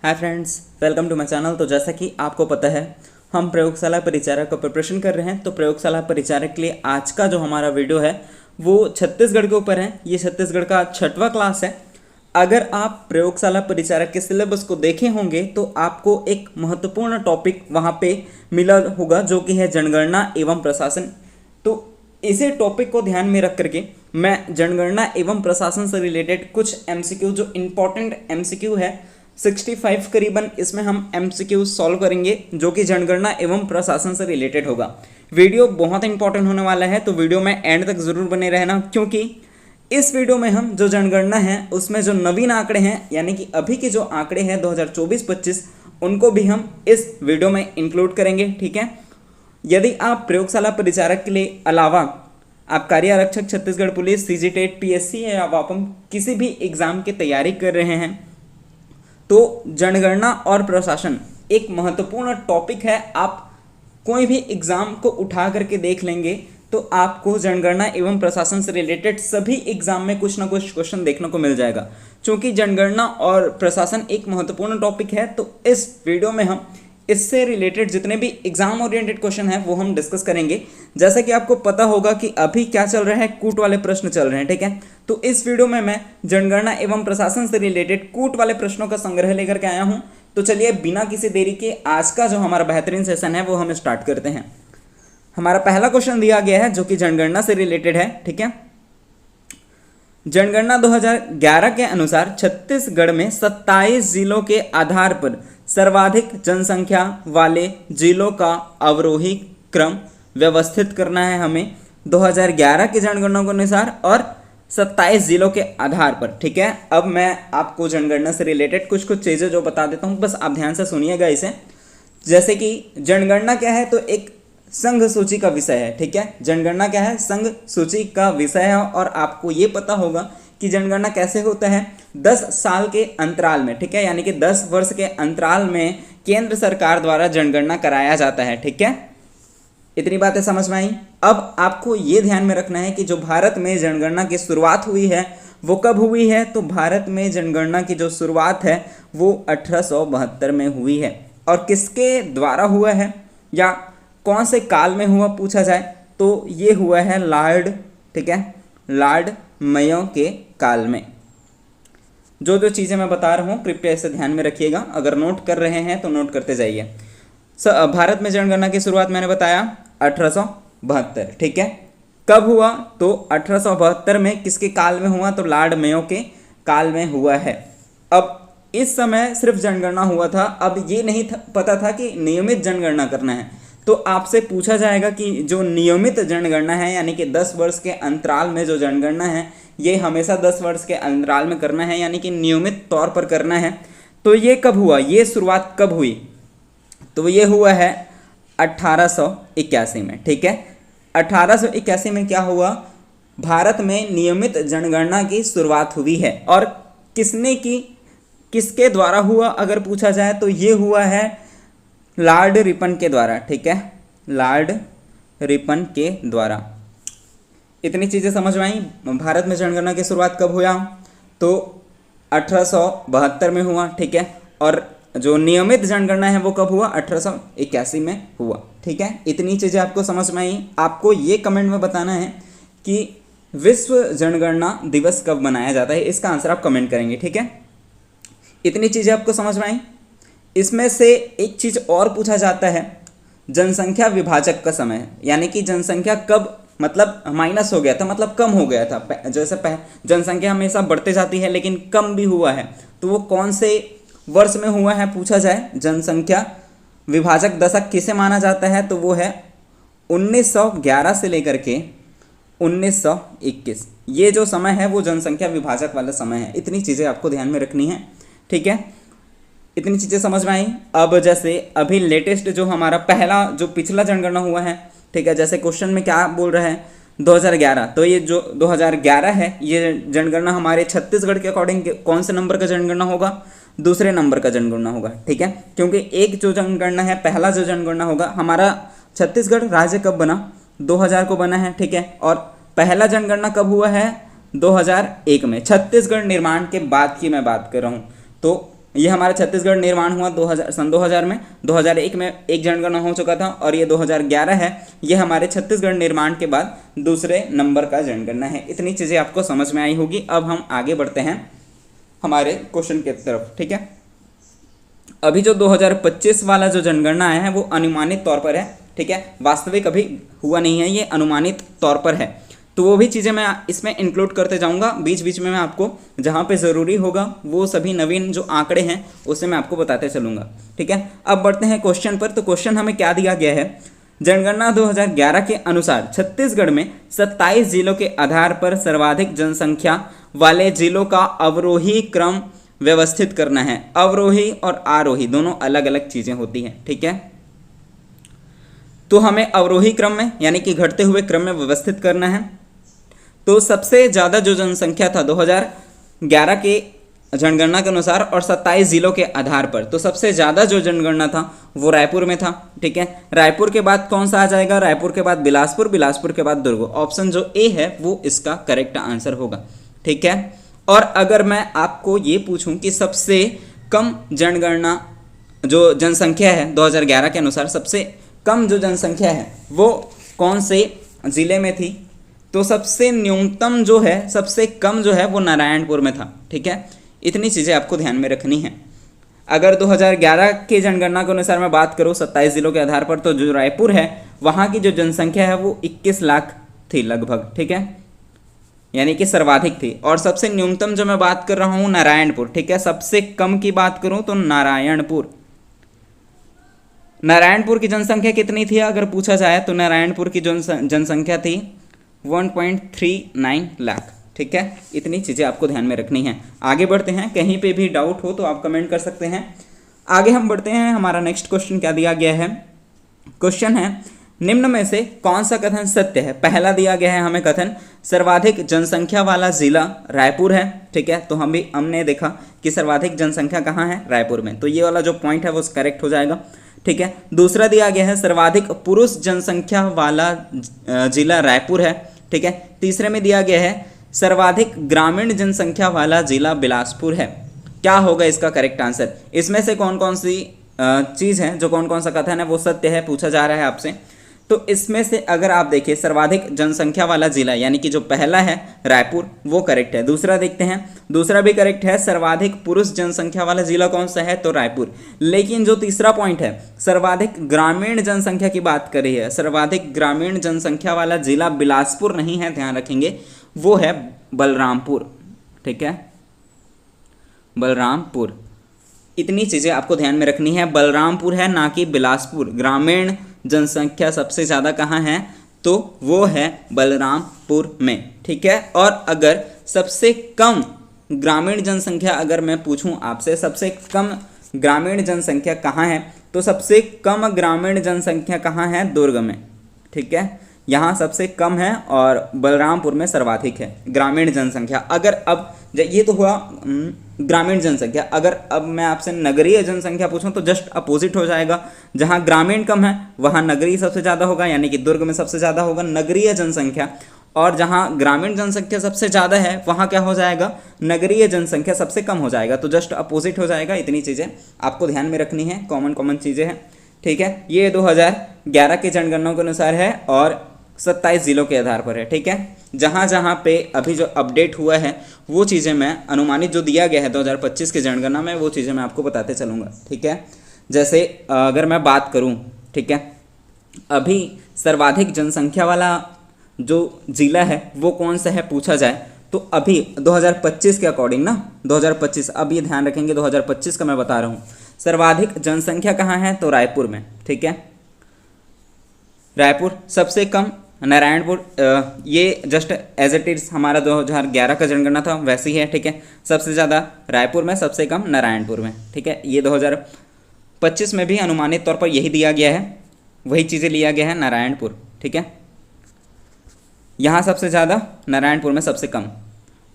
Hi friends, welcome to my channel. तो जैसा कि आपको पता है, हम प्रयोगशाला परिचारक का प्रिपरेशन कर रहे हैं। तो प्रयोगशाला परिचारक के लिए आज का जो हमारा वीडियो है वो छत्तीसगढ़ के ऊपर है। ये छत्तीसगढ़ का 6वां क्लास है। अगर आप प्रयोगशाला परिचारक के सिलेबस को देखे होंगे तो आपको एक महत्वपूर्ण टॉपिक वहाँ पे मिला होगा जो कि है जनगणना एवं प्रशासन। तो इसी टॉपिक को ध्यान में रख करके मैं जनगणना एवं प्रशासन से रिलेटेड कुछ एमसीक्यू, जो इम्पोर्टेंट एमसीक्यू है 65 करीबन, इसमें हम एमसीक्यू सॉल्व करेंगे जो कि जनगणना एवं प्रशासन से रिलेटेड होगा। वीडियो बहुत इंपॉर्टेंट होने वाला है, तो वीडियो में एंड तक जरूर बने रहना, क्योंकि इस वीडियो में हम जो जनगणना है उसमें जो नवीन आंकड़े हैं, यानी कि अभी के जो आंकड़े हैं 2024-25, उनको भी हम इस वीडियो में इंक्लूड करेंगे। ठीक है। यदि आप प्रयोगशाला परिचारक के लिए अलावा आप कार्य आरक्षक छत्तीसगढ़ पुलिस, सीजीटेट, पीएससी या वापम किसी भी एग्जाम की तैयारी कर रहे हैं तो जनगणना और प्रशासन एक महत्वपूर्ण टॉपिक है। आप कोई भी एग्जाम को उठा करके देख लेंगे तो आपको जनगणना एवं प्रशासन से रिलेटेड सभी एग्जाम में कुछ ना कुछ क्वेश्चन देखने को मिल जाएगा। क्योंकि जनगणना और प्रशासन एक महत्वपूर्ण टॉपिक है, तो इस वीडियो में हम इससे रिलेटेड जितने भी एग्जाम ओरिएंटेड क्वेश्चन हैं वो हम डिस्कस करेंगे। जैसा कि आपको पता होगा कि अभी क्या चल रहा है, कूट वाले प्रश्न चल रहे हैं। ठीक है। तो इस वीडियो में मैं जनगणना एवं प्रशासन से रिलेटेड कूट वाले प्रश्नों का संग्रह लेकर के आया हूं। तो चलिए बिना किसी देरी के आज का जो हमारा बेहतरीन सेशन है वो हम स्टार्ट करते हैं। हमारा पहला क्वेश्चन दिया गया है जो कि जनगणना से रिलेटेड है। ठीक है। जनगणना 2011 के अनुसार छत्तीसगढ़ में 27 जिलों के आधार पर सर्वाधिक जनसंख्या वाले जिलों का अवरोही क्रम व्यवस्थित करना है हमें 2011 की जनगणना के अनुसार और 27 जिलों के आधार पर। ठीक है। अब मैं आपको जनगणना से रिलेटेड कुछ चीज़ें जो बता देता हूँ, बस आप ध्यान से सुनिएगा इसे। जैसे कि जनगणना क्या है, तो एक संघ सूची का विषय है। ठीक है। जनगणना क्या है, संघ सूची का विषय है। और आपको ये पता होगा कि जनगणना कैसे होता है, 10 साल के अंतराल में। ठीक है। यानी कि 10 वर्ष के अंतराल में केंद्र सरकार द्वारा जनगणना कराया जाता है। ठीक है। इतनी बातें समझ में आई। अब आपको ये ध्यान में रखना है कि जो भारत में जनगणना की शुरुआत हुई है वो कब हुई है, तो भारत में जनगणना की जो शुरुआत है वो 1872 में हुई है। और किसके द्वारा हुआ है या कौन से काल में हुआ पूछा जाए तो ये हुआ है लॉर्ड, ठीक है, लॉर्ड मेयो के काल में। जो चीज़ें मैं बता रहा हूँ कृपया इसे ध्यान में रखिएगा। अगर नोट कर रहे हैं तो नोट करते जाइए। भारत में जनगणना की शुरुआत मैंने बताया 1872। ठीक है। कब हुआ, तो 1872 में किसके काल में हुआ, तो लॉर्ड मेयो के काल में हुआ है। अब इस समय सिर्फ जनगणना हुआ था। अब ये नहीं पता था कि नियमित जनगणना करना है। तो आपसे पूछा जाएगा कि जो नियमित जनगणना है, यानी कि 10 वर्ष के अंतराल में जो जनगणना है, ये हमेशा 10 वर्ष के अंतराल में करना है, यानी कि नियमित तौर पर करना है। तो ये कब हुआ, ये शुरुआत कब हुई, तो ये हुआ है 1881 में। ठीक है। 1881 में क्या हुआ, भारत में नियमित जनगणना की शुरुआत हुई है। और किसने की, किसके द्वारा हुआ अगर पूछा जाए तो ये हुआ है लॉर्ड रिपन के द्वारा। ठीक है। लॉर्ड रिपन के द्वारा। इतनी चीज़ें समझ में आई। भारत में जनगणना की शुरुआत कब हुआ, तो 1872 में हुआ। ठीक है। और जो नियमित जनगणना है वो कब हुआ, 1881 में हुआ। ठीक है। इतनी चीज़ें आपको समझ में आई। आपको ये कमेंट में बताना है कि विश्व जनगणना दिवस कब मनाया जाता है, इसका आंसर आप कमेंट करेंगे। ठीक है। इतनी चीज़ें आपको समझ में आई। इसमें से एक चीज़ और पूछा जाता है, जनसंख्या विभाजक का समय, यानी कि जनसंख्या कब, मतलब माइनस हो गया था, मतलब कम हो गया था। जैसे जनसंख्या हमेशा बढ़ते जाती है लेकिन कम भी हुआ है, तो वो कौन से वर्ष में हुआ है पूछा जाए। जनसंख्या विभाजक दशक किसे माना जाता है, तो वो है 1911 से लेकर के 1921। ये जो समय है वो जनसंख्या विभाजक वाला समय है। इतनी चीज़ें आपको ध्यान में रखनी है। ठीक है। इतनी चीज़ें समझ में आई। अब जैसे अभी लेटेस्ट जो हमारा पहला जो पिछला जनगणना हुआ है, ठीक है, जैसे क्वेश्चन में क्या बोल रहे हैं 2011, तो ये जो 2011 है ये जनगणना हमारे छत्तीसगढ़ के अकॉर्डिंग कौन से नंबर का जनगणना होगा, दूसरे नंबर का जनगणना होगा। ठीक है। क्योंकि एक जो जनगणना है, पहला जो जनगणना होगा, हमारा छत्तीसगढ़ राज्य कब बना, 2000 को बना है। ठीक है। और पहला जनगणना कब हुआ है, 2001 में। छत्तीसगढ़ निर्माण के बाद की मैं बात कर रहा हूँ। तो ये हमारा छत्तीसगढ़ निर्माण हुआ 2000 में, 2001 में एक जनगणना हो चुका था और ये 2011 है, ये हमारे छत्तीसगढ़ निर्माण के बाद दूसरे नंबर का जनगणना है। इतनी चीज़ें आपको समझ में आई होगी। अब हम आगे बढ़ते हैं हमारे क्वेश्चन की तरफ, ठीक है। अभी जो 2025 वाला जो जनगणना आया है वो अनुमानित तौर पर है, ठीक है, वास्तविक अभी हुआ नहीं है, ये अनुमानित तौर पर है। तो वो भी चीज़ें मैं इसमें इंक्लूड करते जाऊंगा, बीच बीच में मैं आपको जहाँ पे ज़रूरी होगा वो सभी नवीन जो आंकड़े हैं उससे मैं आपको बताते चलूँगा, ठीक है। अब बढ़ते हैं क्वेश्चन पर। तो क्वेश्चन हमें क्या दिया गया है, जनगणना 2011 के अनुसार छत्तीसगढ़ में 27 जिलों के आधार पर सर्वाधिक जनसंख्या वाले जिलों का अवरोही क्रम व्यवस्थित करना है। अवरोही और आरोही दोनों अलग अलग चीज़ें होती हैं, ठीक है। तो हमें अवरोही क्रम में यानी कि घटते हुए क्रम में व्यवस्थित करना है। तो सबसे ज़्यादा जो जनसंख्या था 2011 के जनगणना के अनुसार और 27 जिलों के आधार पर, तो सबसे ज़्यादा जो जनगणना था वो रायपुर में था, ठीक है। रायपुर के बाद कौन सा आ जाएगा, रायपुर के बाद बिलासपुर, बिलासपुर के बाद दुर्ग। ऑप्शन जो ए है वो इसका करेक्ट आंसर होगा, ठीक है। और अगर मैं आपको ये पूछूं कि सबसे कम जनगणना जो जनसंख्या है 2011 के अनुसार सबसे कम जो जनसंख्या है वो कौन से ज़िले में थी, तो सबसे न्यूनतम जो है, सबसे कम जो है वो नारायणपुर में था, ठीक है। इतनी चीज़ें आपको ध्यान में रखनी है। अगर 2011 के जनगणना के अनुसार मैं बात करूँ 27 जिलों के आधार पर, तो जो रायपुर है वहाँ की जो जनसंख्या है वो 21 लाख थी लगभग, ठीक है, यानी कि सर्वाधिक थी। और सबसे न्यूनतम जो मैं बात कर रहा हूँ नारायणपुर, ठीक है। सबसे कम की बात करूँ तो नारायणपुर की जनसंख्या कितनी थी अगर पूछा जाए तो नारायणपुर की जनसंख्या थी 1.39 लाख, ठीक है। इतनी चीज़ें आपको ध्यान में रखनी है। आगे बढ़ते हैं, कहीं पे भी डाउट हो तो आप कमेंट कर सकते हैं। आगे हम बढ़ते हैं, हमारा नेक्स्ट क्वेश्चन क्या दिया गया है। क्वेश्चन है निम्न में से कौन सा कथन सत्य है। पहला दिया गया है हमें कथन सर्वाधिक जनसंख्या वाला जिला रायपुर है, ठीक है। तो हमने देखा कि सर्वाधिक जनसंख्या कहाँ है, रायपुर में, तो ये वाला जो पॉइंट है वो करेक्ट हो जाएगा, ठीक है। दूसरा दिया गया है सर्वाधिक पुरुष जनसंख्या वाला जिला रायपुर है, ठीक है। तीसरे में दिया गया है सर्वाधिक ग्रामीण जनसंख्या वाला जिला बिलासपुर है। क्या होगा इसका करेक्ट आंसर। इसमें से कौन कौन सी चीज़ है, जो कौन कौन सा कथन है वो सत्य है, पूछा जा रहा है आपसे। तो इसमें से अगर आप देखिए सर्वाधिक जनसंख्या वाला जिला यानी कि जो पहला है रायपुर वो करेक्ट है। दूसरा देखते हैं, दूसरा भी करेक्ट है। सर्वाधिक पुरुष जनसंख्या वाला जिला कौन सा है, तो रायपुर। लेकिन जो तीसरा पॉइंट है सर्वाधिक ग्रामीण जनसंख्या की बात कर रही है, सर्वाधिक ग्रामीण जनसंख्या वाला जिला बिलासपुर नहीं है, ध्यान रखेंगे, वो है बलरामपुर, ठीक है, बलरामपुर। इतनी चीज़ें आपको ध्यान में रखनी है, बलरामपुर है ना कि बिलासपुर। ग्रामीण जनसंख्या सबसे ज़्यादा कहाँ है, तो वो है बलरामपुर में, ठीक है। और अगर सबसे कम ग्रामीण जनसंख्या अगर मैं पूछूं आपसे, सबसे कम ग्रामीण जनसंख्या कहाँ है, तो सबसे कम ग्रामीण जनसंख्या कहाँ है, दुर्ग में, ठीक है। यहाँ सबसे कम है और बलरामपुर में सर्वाधिक है ग्रामीण जनसंख्या। अगर अब ये तो हुआ ग्रामीण जनसंख्या, अगर अब मैं आपसे नगरीय जनसंख्या पूछूं तो जस्ट अपोजिट हो जाएगा। जहां ग्रामीण कम है वहां नगरीय सबसे ज़्यादा होगा, यानी कि दुर्ग में सबसे ज़्यादा होगा नगरीय जनसंख्या। और जहां ग्रामीण जनसंख्या सबसे ज़्यादा है वहां क्या हो जाएगा, नगरीय जनसंख्या सबसे कम हो जाएगा। तो जस्ट अपोजिट हो जाएगा। इतनी चीज़ें आपको ध्यान में रखनी है, कॉमन चीज़ें हैं, ठीक है। ये 2011 के जनगणना के अनुसार है और 27 जिलों के आधार पर है, ठीक है। जहाँ जहाँ पे अभी जो अपडेट हुआ है वो चीज़ें मैं अनुमानित जो दिया गया है 2025 के जनगणना में वो चीज़ें मैं आपको बताते चलूँगा, ठीक है। जैसे अगर मैं बात करूँ, ठीक है, अभी सर्वाधिक जनसंख्या वाला जो जिला है वो कौन सा है पूछा जाए तो अभी 2025 के अकॉर्डिंग ना 2025, अब ये ध्यान रखेंगे 2025 का मैं बता रहा हूँ। सर्वाधिक जनसंख्या कहाँ है, तो रायपुर में, ठीक है, रायपुर। सबसे कम नारायणपुर, ये जस्ट एज इट इज़ हमारा 2011 का जनगणना था वैसे ही है, ठीक है। सबसे ज़्यादा रायपुर में, सबसे कम नारायणपुर में, ठीक है। ये 2025 में भी अनुमानित तौर पर यही दिया गया है, वही चीज़ें लिया गया है, नारायणपुर, ठीक है। यहाँ सबसे ज़्यादा, नारायणपुर में सबसे कम।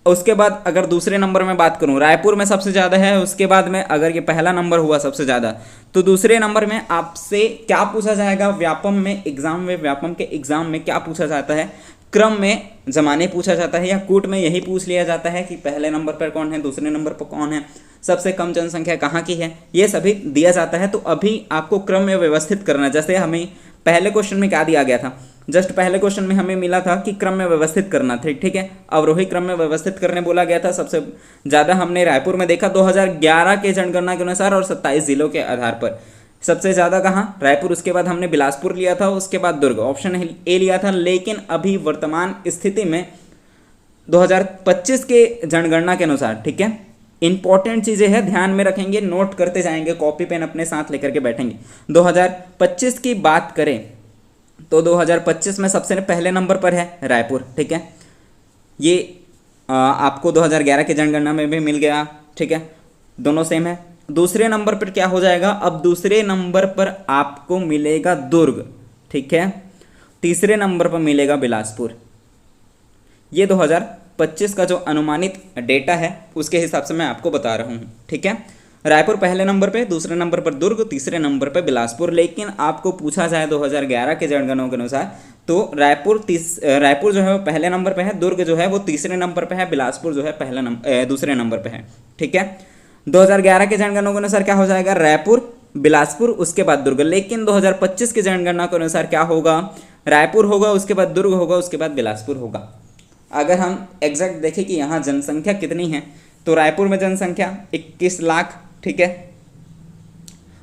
उसके बाद अगर दूसरे नंबर में बात करूँ, रायपुर में सबसे ज़्यादा है। उसके बाद में अगर ये पहला नंबर हुआ सबसे ज़्यादा, तो दूसरे नंबर में आपसे क्या पूछा जाएगा, व्यापम में एग्जाम में, व्यापम के एग्जाम में क्या पूछा जाता है, क्रम में ज़माने पूछा जाता है या कूट में यही पूछ लिया जाता है कि पहले नंबर पर कौन है, दूसरे नंबर पर कौन है, सबसे कम जनसंख्या कहाँ की है, ये सभी दिया जाता है। तो अभी आपको क्रम में व्यवस्थित करना, जैसे हमें पहले क्वेश्चन में क्या दिया गया था, जस्ट पहले क्वेश्चन में हमें मिला था कि क्रम में व्यवस्थित करना था, ठीक है। अवरोही क्रम में व्यवस्थित करने बोला गया था। सबसे ज़्यादा हमने रायपुर में देखा 2011 के जनगणना के अनुसार और 27 जिलों के आधार पर। सबसे ज़्यादा कहाँ, रायपुर, उसके बाद हमने बिलासपुर लिया था, उसके बाद दुर्ग, ऑप्शन ए लिया था। लेकिन अभी वर्तमान स्थिति में 2025 के जनगणना के अनुसार, ठीक है, इंपॉर्टेंट चीज़ें हैं, ध्यान में रखेंगे, नोट करते जाएंगे, कॉपी पेन अपने साथ लेकर के बैठेंगे। 2025 की बात करें तो 2025 में सबसे पहले नंबर पर है रायपुर, ठीक है। ये आपको 2011 के जनगणना में भी मिल गया, ठीक है, दोनों सेम है। दूसरे नंबर पर क्या हो जाएगा, अब दूसरे नंबर पर आपको मिलेगा दुर्ग, ठीक है। तीसरे नंबर पर मिलेगा बिलासपुर। ये 2025 का जो अनुमानित डेटा है उसके हिसाब से मैं आपको बता रहा हूँ, ठीक है। रायपुर पहले नंबर पे, दूसरे नंबर पर दुर्ग, तीसरे नंबर पे बिलासपुर। लेकिन आपको पूछा जाए 2011 के जनगणना के अनुसार तो रायपुर जो है वो पहले नंबर पे है, दुर्ग जो है वो तीसरे नंबर पे है, बिलासपुर जो है दूसरे नंबर पे है, ठीक है। 2011 के जनगणना के अनुसार क्या हो जाएगा, रायपुर, बिलासपुर, उसके बाद दुर्ग। लेकिन 2025 के जनगणना के अनुसार क्या होगा, रायपुर होगा, उसके बाद दुर्ग होगा, उसके बाद बिलासपुर होगा। अगर हम एग्जैक्ट देखें कि यहाँ जनसंख्या कितनी है तो रायपुर में जनसंख्या 21 लाख, ठीक है।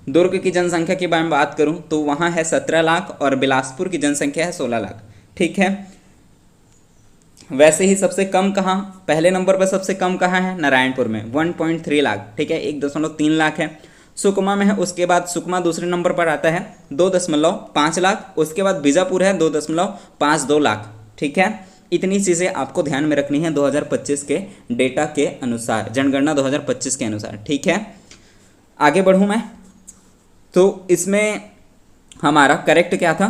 दुर्ग की जनसंख्या की मैं बात करूं तो वहां है 17 लाख और बिलासपुर की जनसंख्या है 16 लाख, ठीक है। वैसे ही सबसे कम कहाँ, पहले नंबर पर सबसे कम कहाँ है, नारायणपुर में 1.3 लाख, ठीक है, 1.3 लाख है। सुकमा में है, उसके बाद सुकमा दूसरे नंबर पर आता है 2.5 लाख, उसके बाद बीजापुर है 2.52 लाख, ठीक है। इतनी चीज़ें आपको ध्यान में रखनी है 2025 के डेटा के अनुसार, जनगणना 2025 के अनुसार, ठीक है। आगे बढ़ूँ मैं तो इसमें हमारा करेक्ट क्या था,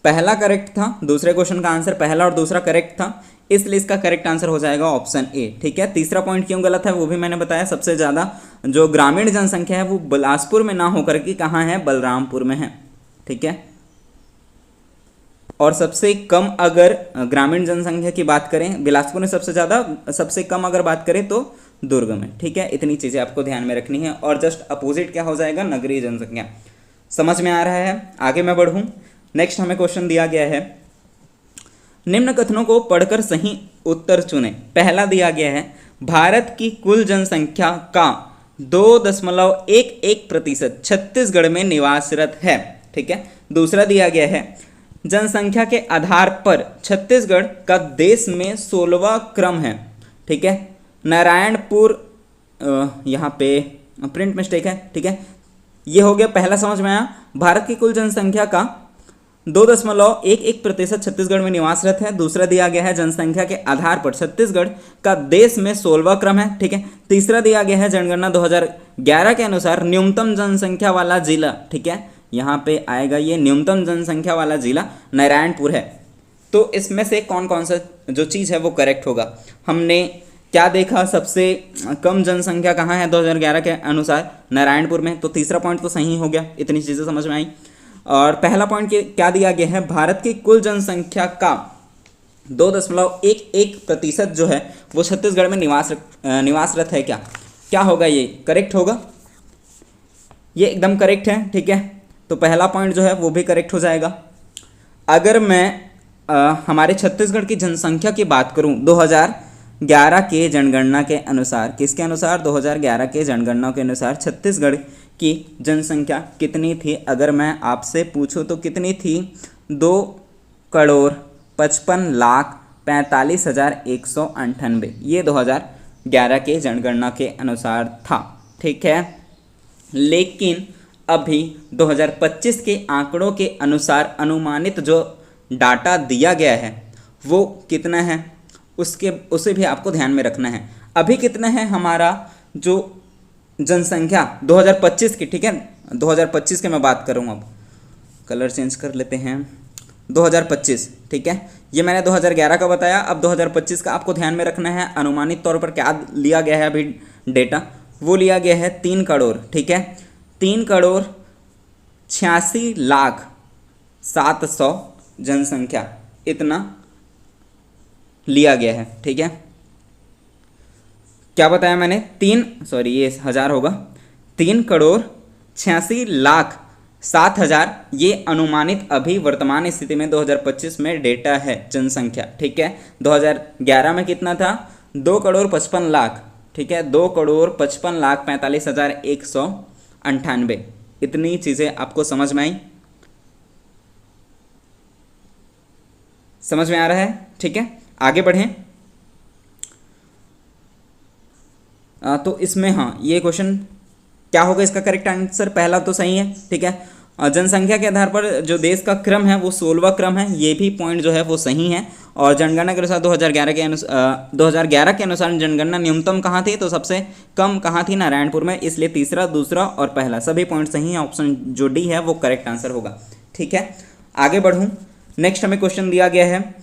पहला करेक्ट था, दूसरे क्वेश्चन का आंसर पहला और दूसरा करेक्ट था, इसलिए इसका करेक्ट आंसर हो जाएगा ऑप्शन ए, ठीक है। तीसरा पॉइंट क्यों गलत है वो भी मैंने बताया। सबसे ज़्यादा जो ग्रामीण जनसंख्या है वो बिलासपुर में ना होकर के कहाँ है, बलरामपुर में है, ठीक है। और सबसे कम अगर ग्रामीण जनसंख्या की बात करें बिलासपुर में सबसे ज़्यादा, सबसे कम अगर बात करें तो दुर्ग में, ठीक है। इतनी चीज़ें आपको ध्यान में रखनी है। और जस्ट अपोजिट क्या हो जाएगा, नगरीय जनसंख्या। समझ में आ रहा है, आगे मैं बढ़ूँ। नेक्स्ट हमें क्वेश्चन दिया गया है, निम्न कथनों को पढ़कर सही उत्तर चुनें। पहला दिया गया है, भारत की कुल जनसंख्या का 2.11% छत्तीसगढ़ में निवासरत है, ठीक है। दूसरा दिया गया है, जनसंख्या के आधार पर छत्तीसगढ़ का देश में 16वां क्रम है, ठीक है। नारायणपुर, यहाँ पे प्रिंट मिस्टेक है, ठीक है। ये हो गया पहला, समझ में आया। भारत की कुल जनसंख्या का 2.11% छत्तीसगढ़ में निवासरत है। दूसरा दिया गया है, जनसंख्या के आधार पर छत्तीसगढ़ का देश में 16वां क्रम है, ठीक है। तीसरा दिया गया है, जनगणना 2011 के अनुसार न्यूनतम जनसंख्या वाला जिला, ठीक है, यहाँ पे आएगा ये न्यूनतम जनसंख्या वाला जिला नारायणपुर है। तो इसमें से कौन कौन सा जो चीज़ है वो करेक्ट होगा। हमने क्या देखा, सबसे कम जनसंख्या कहाँ है 2011 के अनुसार, नारायणपुर में, तो तीसरा पॉइंट तो सही हो गया, इतनी चीज़ें समझ में आई। और पहला पॉइंट क्या दिया गया है, भारत की कुल जनसंख्या का 2.11% जो है वो छत्तीसगढ़ में निवासरत है। क्या होगा, ये करेक्ट होगा, ये एकदम करेक्ट है, ठीक है। तो पहला पॉइंट जो है वो भी करेक्ट हो जाएगा। अगर मैं हमारे छत्तीसगढ़ की जनसंख्या की बात करूं 2011 के जनगणना के अनुसार, किसके अनुसार, 2011 के जनगणना के अनुसार छत्तीसगढ़ की जनसंख्या कितनी थी, अगर मैं आपसे पूछूं तो कितनी थी, 2,55,45,198, ये 2011 के जनगणना के अनुसार था, ठीक है। लेकिन अभी 2025 के आंकड़ों के अनुसार अनुमानित जो डाटा दिया गया है वो कितना है, उसे भी आपको ध्यान में रखना है। अभी कितना है हमारा जो जनसंख्या 2025 की, ठीक है, 2025 के मैं बात करूँ, अब कलर चेंज कर लेते हैं, 2025, ठीक है। ये मैंने 2011 का बताया, अब 2025 का आपको ध्यान में रखना है। अनुमानित तौर पर क्या लिया गया है अभी डेटा, वो लिया गया है 3 करोड़, ठीक है, 3,86,07,000 जनसंख्या, इतना लिया गया है, ठीक है। क्या बताया मैंने, ये 1000 होगा, 3,86,07,000 ये अनुमानित अभी वर्तमान स्थिति में 2025 में डेटा है जनसंख्या। ठीक है, 2011 में कितना था, 2,55,00,000। ठीक है, 2,55,45,198। इतनी चीज़ें आपको समझ में आई, समझ में आ रहा है। ठीक है, आगे बढ़ें। तो इसमें हाँ, ये क्वेश्चन क्या होगा, इसका करेक्ट आंसर पहला तो सही है। ठीक है, जनसंख्या के आधार पर जो देश का क्रम है वो 16वां क्रम है, ये भी पॉइंट जो है वो सही है। और जनगणना के अनुसार 2011 के अनुसार जनगणना न्यूनतम कहाँ थी, तो सबसे कम कहाँ थी, नारायणपुर में, इसलिए तीसरा, दूसरा और पहला सभी पॉइंट सही है। ऑप्शन जो डी है वो करेक्ट आंसर होगा। ठीक है, आगे बढ़ूँ। नेक्स्ट हमें क्वेश्चन दिया गया है,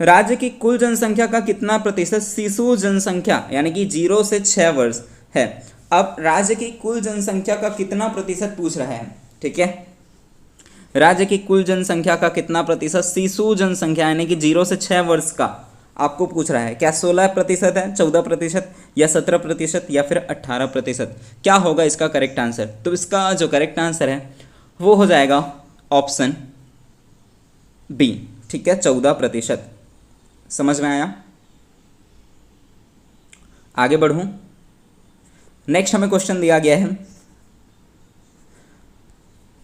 राज्य की कुल जनसंख्या का कितना प्रतिशत शिशु जनसंख्या यानी कि 0 से 6 वर्ष है। अब राज्य की कुल जनसंख्या का कितना प्रतिशत पूछ रहा है। ठीक है, राज्य की कुल जनसंख्या का कितना प्रतिशत शिशु जनसंख्या यानी कि 0 से 6 वर्ष का आपको पूछ रहा है। क्या 16% है, 14% या 17% या फिर 18%? क्या होगा इसका करेक्ट आंसर? तो इसका जो करेक्ट आंसर है वो हो जाएगा ऑप्शन बी। ठीक है, 14%। समझ में आया? आगे बढ़ूं। नेक्स्ट हमें क्वेश्चन दिया गया है,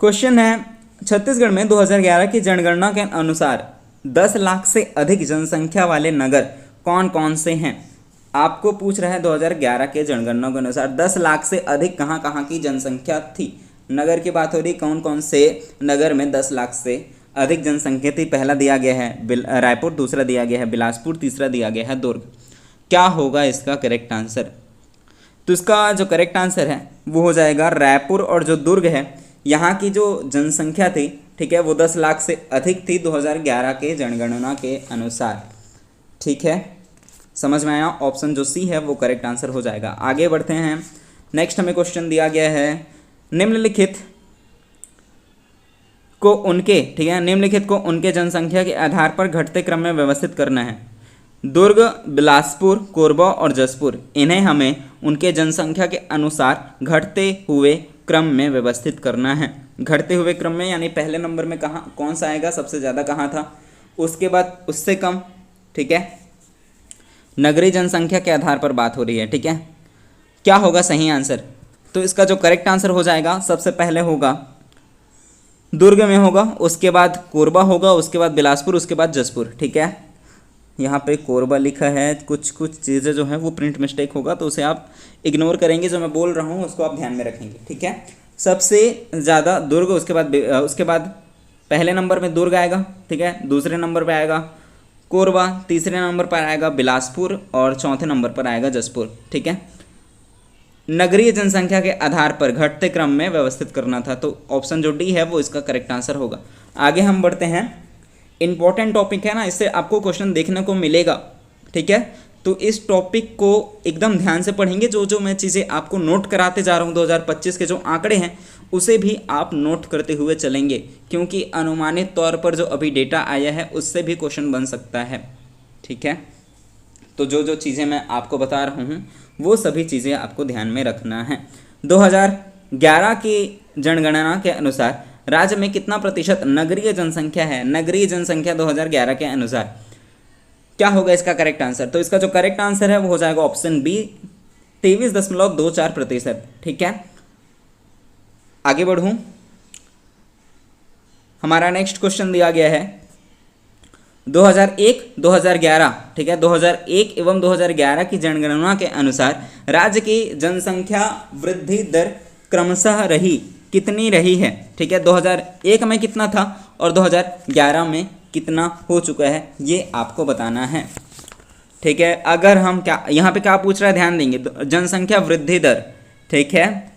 क्वेश्चन है छत्तीसगढ़ में 2011 की जनगणना के अनुसार 10 लाख से अधिक जनसंख्या वाले नगर कौन कौन से हैं। आपको पूछ रहा है 2011 के जनगणना के अनुसार 10 लाख से अधिक कहाँ कहाँ की जनसंख्या थी। नगर की बात हो रही, कौन कौन से नगर में 10 लाख से अधिक जनसंख्या थी। पहला दिया गया है रायपुर, दूसरा दिया गया है बिलासपुर, तीसरा दिया गया है दुर्ग। क्या होगा इसका करेक्ट आंसर? तो इसका जो करेक्ट आंसर है वो हो जाएगा रायपुर और जो दुर्ग है यहाँ की जो जनसंख्या थी, ठीक है, वो 10 लाख से अधिक थी 2011 के जनगणना के अनुसार। ठीक है, समझ में आया? ऑप्शन जो सी है वो करेक्ट आंसर हो जाएगा। आगे बढ़ते हैं। नेक्स्ट हमें क्वेश्चन दिया गया है, निम्नलिखित को उनके, ठीक है, निम्नलिखित को उनके जनसंख्या के आधार पर घटते क्रम में व्यवस्थित करना है। दुर्ग, बिलासपुर, कोरबा और जसपुर, इन्हें हमें उनके जनसंख्या के अनुसार घटते हुए क्रम में व्यवस्थित करना है। घटते हुए क्रम में यानी पहले नंबर में कहाँ कौन सा आएगा, सबसे ज़्यादा कहाँ था, उसके बाद उससे कम। ठीक है, नगरीय जनसंख्या के आधार पर बात हो रही है। ठीक है, क्या होगा सही आंसर? तो इसका जो करेक्ट आंसर हो जाएगा, सबसे पहले होगा दुर्ग में होगा, उसके बाद कोरबा होगा, उसके बाद बिलासपुर, उसके बाद जसपुर। ठीक है, यहाँ पे कोरबा लिखा है, कुछ चीज़ें जो है वो प्रिंट मिस्टेक होगा तो उसे आप इग्नोर करेंगे, जो मैं बोल रहा हूँ उसको आप ध्यान में रखेंगे। ठीक है, सबसे ज़्यादा दुर्ग, उसके बाद पहले नंबर में दुर्ग आएगा। ठीक है, दूसरे नंबर पे आएगा कोरबा, तीसरे नंबर पर आएगा बिलासपुर और चौथे नंबर पर आएगा जसपुर। ठीक है, नगरीय जनसंख्या के आधार पर घटते क्रम में व्यवस्थित करना था, तो ऑप्शन जो डी है वो इसका करेक्ट आंसर होगा। आगे हम बढ़ते हैं। इंपॉर्टेंट टॉपिक है ना, इससे आपको क्वेश्चन देखने को मिलेगा। ठीक है, तो इस टॉपिक को एकदम ध्यान से पढ़ेंगे। जो मैं चीज़ें आपको नोट कराते जा रहा हूँ 2025 के जो आंकड़े हैं उसे भी आप नोट करते हुए चलेंगे, क्योंकि अनुमानित तौर पर जो अभी डेटा आया है उससे भी क्वेश्चन बन सकता है। ठीक है, तो जो चीज़ें मैं आपको बता रहा हूँ वो सभी चीज़ें आपको ध्यान में रखना है। 2011 की जनगणना के अनुसार राज्य में कितना प्रतिशत नगरीय जनसंख्या है। नगरीय जनसंख्या 2011 के अनुसार क्या होगा इसका करेक्ट आंसर? तो इसका जो करेक्ट आंसर है वो हो जाएगा ऑप्शन बी, 23.24%। ठीक है, आगे बढ़ूं। हमारा नेक्स्ट क्वेश्चन दिया गया है 2001, 2011। ठीक है, 2001 एवं 2011 की जनगणना के अनुसार राज्य की जनसंख्या वृद्धि दर क्रमशः कितनी रही है। ठीक है, 2001 में कितना था और 2011 में कितना हो चुका है ये आपको बताना है। ठीक है, अगर हम क्या यहाँ पे क्या पूछ रहा है ध्यान देंगे, जनसंख्या वृद्धि दर। ठीक है,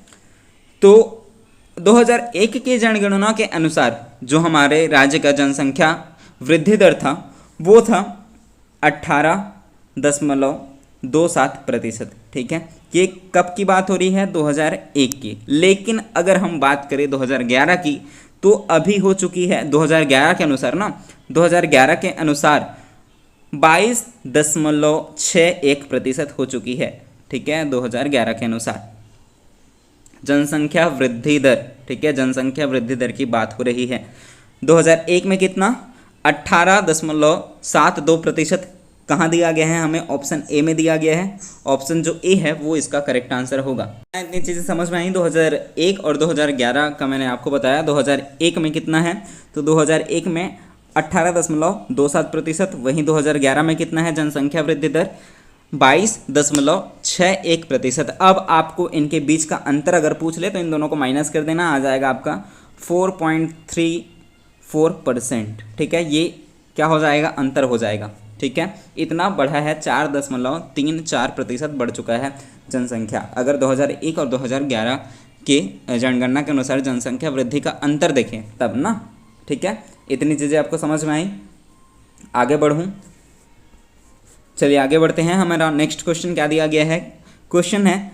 तो 2001 की जनगणना के अनुसार जो हमारे राज्य का जनसंख्या वृद्धि दर था वो था 18.27%। ठीक है, ये कब की बात हो रही है? 2001 की। लेकिन अगर हम बात करें 2011 की तो अभी हो चुकी है 2011 के अनुसार ना, 2011 के अनुसार 22.61% हो चुकी है। ठीक है, 2011 के अनुसार। जनसंख्या वृद्धि दर, ठीक है, जनसंख्या वृद्धि दर की बात हो रही है। 2001 में कितना, 18.72%। कहाँ दिया गया है, हमें ऑप्शन ए में दिया गया है। ऑप्शन जो ए है वो इसका करेक्ट आंसर होगा। इतनी चीज़ें समझ में आई। 2001 और 2011 का मैंने आपको बताया। 2001 में कितना है, तो 2001 में 18.27%। वहीं 2011 में कितना है जनसंख्या वृद्धि दर, 22.61%। अब आपको इनके बीच का अंतर अगर पूछ ले तो इन दोनों को माइनस कर देना, आ जाएगा आपका 4.34%। ठीक है, ये क्या हो जाएगा, अंतर हो जाएगा। ठीक है, इतना बढ़ा है, 4.34% बढ़ चुका है जनसंख्या। अगर 2001 और 2011 के जनगणना के अनुसार जनसंख्या वृद्धि का अंतर देखें तब ना। ठीक है, इतनी चीज़ें आपको समझ में आई। आगे बढ़ूँ, चलिए आगे बढ़ते हैं। हमारा नेक्स्ट क्वेश्चन क्या दिया गया है, क्वेश्चन है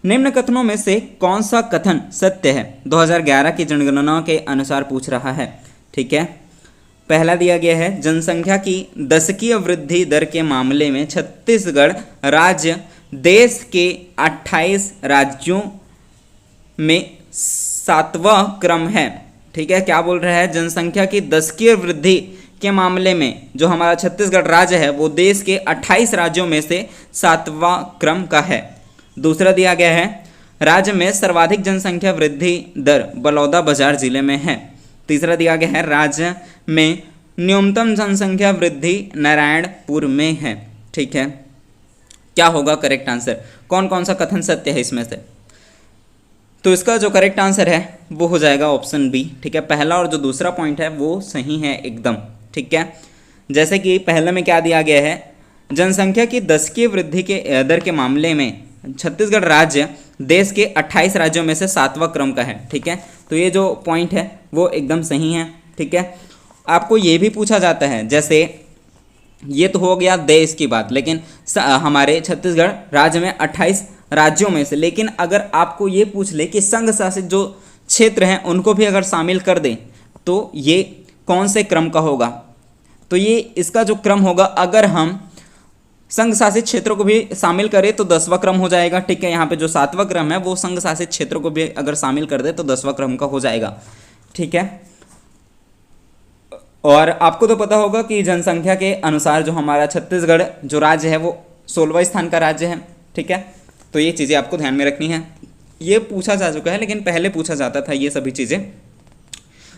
निम्न कथनों में से कौन सा कथन सत्य है, 2011 की जनगणना के अनुसार पूछ रहा है। ठीक है, पहला दिया गया है जनसंख्या की दशकीय वृद्धि दर के मामले में छत्तीसगढ़ राज्य देश के 28 राज्यों में 7वां क्रम है। ठीक है, क्या बोल रहा है, जनसंख्या की दशकीय वृद्धि के मामले में जो हमारा छत्तीसगढ़ राज्य है वो देश के 28 राज्यों में से 7वां क्रम का है। दूसरा दिया गया है राज्य में सर्वाधिक जनसंख्या वृद्धि दर बलौदाबाजार जिले में है। तीसरा दिया गया है राज्य में न्यूनतम जनसंख्या वृद्धि नारायणपुर में है। ठीक है, क्या होगा करेक्ट आंसर, कौन कौन सा कथन सत्य है इसमें से, तो इसका जो करेक्ट आंसर है वो हो जाएगा ऑप्शन बी। ठीक है, पहला और जो दूसरा पॉइंट है वो सही है एकदम। ठीक है, जैसे कि पहले में क्या दिया गया है, जनसंख्या की दशकीय वृद्धि के दर के मामले में छत्तीसगढ़ राज्य देश के 28 राज्यों में से 7वां क्रम का है। ठीक है, तो ये जो पॉइंट है वो एकदम सही है। ठीक है, आपको ये भी पूछा जाता है, जैसे ये तो हो गया देश की बात, लेकिन हमारे छत्तीसगढ़ राज्य में 28 राज्यों में से, लेकिन अगर आपको ये पूछ ले कि संघ शासित जो क्षेत्र हैं उनको भी अगर शामिल कर दें तो ये कौन से क्रम का होगा, तो ये इसका जो क्रम होगा, अगर हम संघ शासित क्षेत्रों को भी शामिल करें तो 10वां क्रम हो जाएगा। ठीक है, यहाँ पे जो 7वां क्रम है वो संघ शासित क्षेत्रों को भी अगर शामिल कर दे तो 10वां क्रम का हो जाएगा। ठीक है, और आपको तो पता होगा कि जनसंख्या के अनुसार जो हमारा छत्तीसगढ़ जो राज्य है वो 16वां स्थान का राज्य है। ठीक है, तो ये चीज़ें आपको ध्यान में रखनी है। ये पूछा जा चुका है लेकिन पहले पूछा जाता था ये सभी चीज़ें।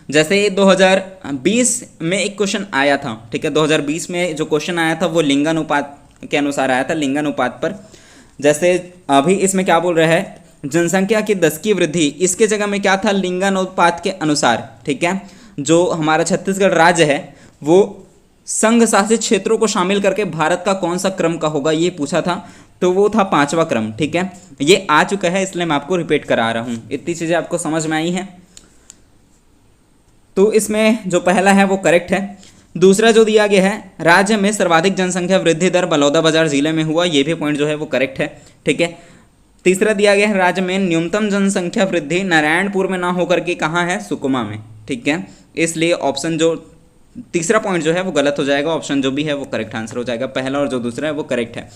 जैसे 2020 में एक क्वेश्चन आया था। ठीक है, 2020 में जो क्वेश्चन आया था वो लिंगानुपात के अनुसार आया था, लिंगानुपात पर। जैसे अभी इसमें क्या बोल रहा है, जनसंख्या की दशकीय वृद्धि, इसके जगह में क्या था, लिंगानुपात के अनुसार। ठीक है, जो हमारा छत्तीसगढ़ राज्य है वो संघ शासित क्षेत्रों को शामिल करके भारत का कौन सा क्रम का होगा ये पूछा था, तो वो था 5वां क्रम। ठीक है, ये आ चुका है इसलिए मैं आपको रिपीट करा रहा हूँ। इतनी चीज़ें आपको समझ में आई हैं, तो इसमें जो पहला है वो करेक्ट है। दूसरा जो दिया गया है राज्य में सर्वाधिक जनसंख्या वृद्धि दर बलौदाबाजार जिले में हुआ, ये भी पॉइंट जो है वो करेक्ट है। ठीक है, तीसरा दिया गया है राज्य में न्यूनतम जनसंख्या वृद्धि नारायणपुर में ना होकर के कहाँ है, सुकमा में। ठीक है, इसलिए ऑप्शन जो तीसरा पॉइंट जो है वो गलत हो जाएगा, ऑप्शन जो भी है वो करेक्ट आंसर हो जाएगा। पहला और जो दूसरा है वो करेक्ट है।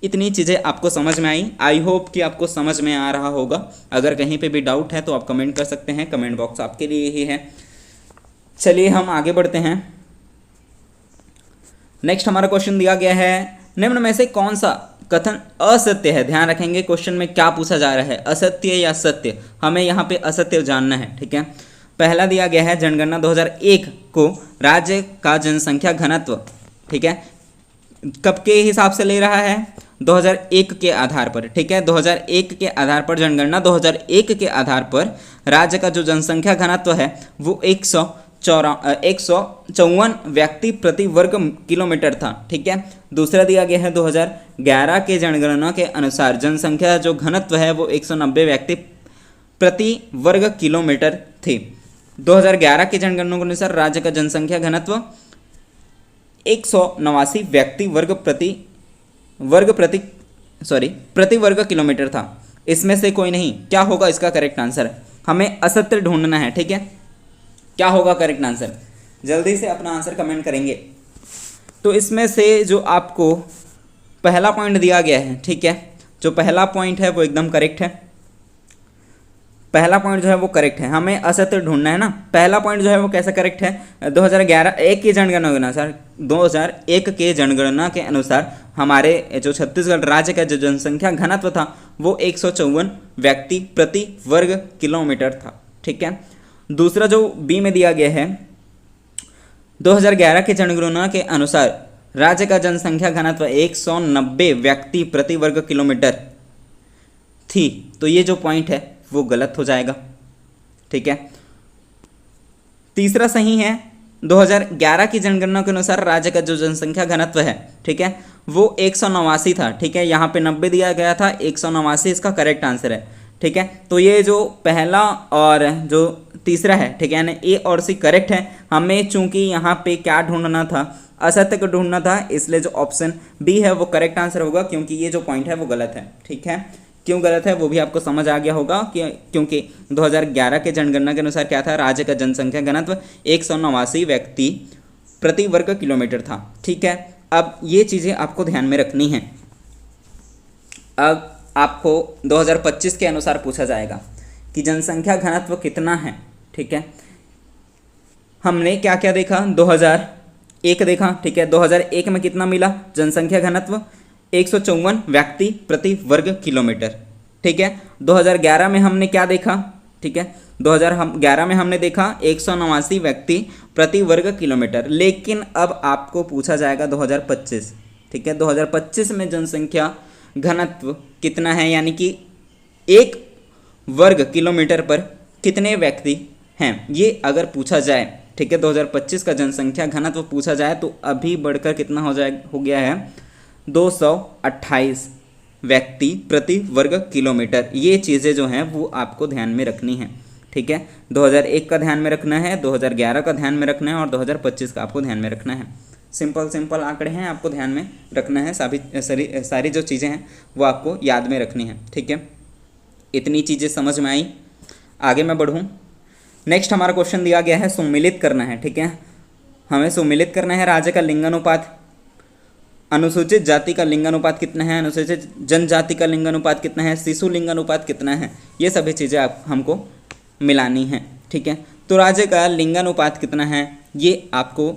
इतनी चीज़ें आपको समझ में आई, आई होप कि आपको समझ में आ रहा होगा। अगर कहीं पे भी डाउट है तो आप कमेंट कर सकते हैं, कमेंट बॉक्स आपके लिए ही है। चलिए हम आगे बढ़ते हैं। नेक्स्ट हमारा क्वेश्चन दिया गया है निम्न में से कौन सा कथन असत्य है। ध्यान रखेंगे क्वेश्चन में क्या पूछा जा रहा है, असत्य या सत्य, हमें यहाँ पे असत्य जानना है। ठीक है, पहला दिया गया है जनगणना 2001 को राज्य का जनसंख्या घनत्व, ठीक है, कब के हिसाब से ले रहा है, 2001 के आधार पर। ठीक है, 2001 के आधार पर जनगणना 2001 के आधार पर राज्य का जो जनसंख्या घनत्व है वो 154 व्यक्ति प्रति वर्ग किलोमीटर था। ठीक है, दूसरा दिया गया है 2011 के जनगणना के अनुसार जनसंख्या जो घनत्व है वो 190 व्यक्ति प्रति वर्ग किलोमीटर थे। 2011 के जनगणना के अनुसार राज्य का जनसंख्या घनत्व 189 व्यक्ति प्रति वर्ग किलोमीटर था। इसमें से कोई नहीं, क्या होगा इसका करेक्ट आंसर, हमें असत्य ढूंढना है। ठीक है, क्या होगा करेक्ट आंसर, जल्दी से अपना आंसर कमेंट करेंगे। तो इसमें से जो आपको पहला पॉइंट दिया गया है, ठीक है, जो पहला पॉइंट है वो एकदम करेक्ट है, पहला पॉइंट जो है वो करेक्ट है। हमें असत्य ढूंढना है ना। पहला पॉइंट जो है वो कैसा करेक्ट है, 2011 की जनगणना के अनुसार 2001 के जनगणना के अनुसार हमारे जो छत्तीसगढ़ राज्य का जो जनसंख्या घनत्व था वो 154 व्यक्ति प्रति वर्ग किलोमीटर था। ठीक है। दूसरा जो बी में दिया गया है, 2011 की जनगणना के अनुसार राज्य का जनसंख्या घनत्व 190 व्यक्ति प्रति वर्ग किलोमीटर थी, तो ये जो पॉइंट है वो गलत हो जाएगा। ठीक है। तीसरा सही है, 2011 की जनगणना के अनुसार राज्य का जो जनसंख्या घनत्व है, ठीक है, वो 189 था। ठीक है, यहाँ पे 90 दिया गया था, 189 इसका करेक्ट आंसर है। ठीक है, तो ये जो पहला और जो तीसरा है, ठीक है, यानी ए और सी करेक्ट है। हमें चूंकि यहाँ पे क्या ढूंढना था, असत्य को ढूंढना था, इसलिए जो ऑप्शन बी है वो करेक्ट आंसर होगा, क्योंकि ये जो पॉइंट है वो गलत है। ठीक है, क्यों गलत है वो भी आपको समझ आ गया होगा कि क्योंकि 2011 के जनगणना के अनुसार क्या था, राज्य का जनसंख्या घनत्व 189 व्यक्ति प्रति वर्ग किलोमीटर था। ठीक है, अब ये चीज़ें आपको ध्यान में रखनी है। अब आपको 2025 के अनुसार पूछा जाएगा कि जनसंख्या घनत्व कितना है। ठीक है, हमने क्या क्या देखा, 2001 देखा। ठीक है, 2001 में कितना मिला जनसंख्या घनत्व, 154 व्यक्ति प्रति वर्ग किलोमीटर। ठीक है, 2011 में हमने क्या देखा, ठीक है, 2011 में हमने देखा 189 व्यक्ति प्रति वर्ग किलोमीटर। लेकिन अब आपको पूछा जाएगा 2025। ठीक है, 2025 में जनसंख्या घनत्व कितना है, यानी कि एक वर्ग किलोमीटर पर कितने व्यक्ति हैं, ये अगर पूछा जाए। ठीक है, 2025 का जनसंख्या घनत्व पूछा जाए तो अभी बढ़कर कितना हो गया है, 228 व्यक्ति प्रति वर्ग किलोमीटर। ये चीज़ें जो हैं वो आपको ध्यान में रखनी है। ठीक है, 2001 का ध्यान में रखना है, 2011 का ध्यान में रखना है और 2025 का आपको ध्यान में रखना है। सिंपल आंकड़े हैं, आपको ध्यान में रखना है। सारी जो चीज़ें हैं वो आपको याद में रखनी है। ठीक है, इतनी चीज़ें समझ में आई। आगे मैं बढ़ूँ, नेक्स्ट हमारा क्वेश्चन दिया गया है सुमेलित करना है। ठीक है, हमें सुमेलित करना है राज्य का लिंगानुपात, अनुसूचित जाति का लिंगानुपात कितना है, अनुसूचित जनजाति का लिंगानुपात कितना है, शिशु लिंगानुपात कितना है, ये सभी चीज़ें आप हमको मिलानी है। ठीक है, तो राज्य का लिंगानुपात कितना है ये आपको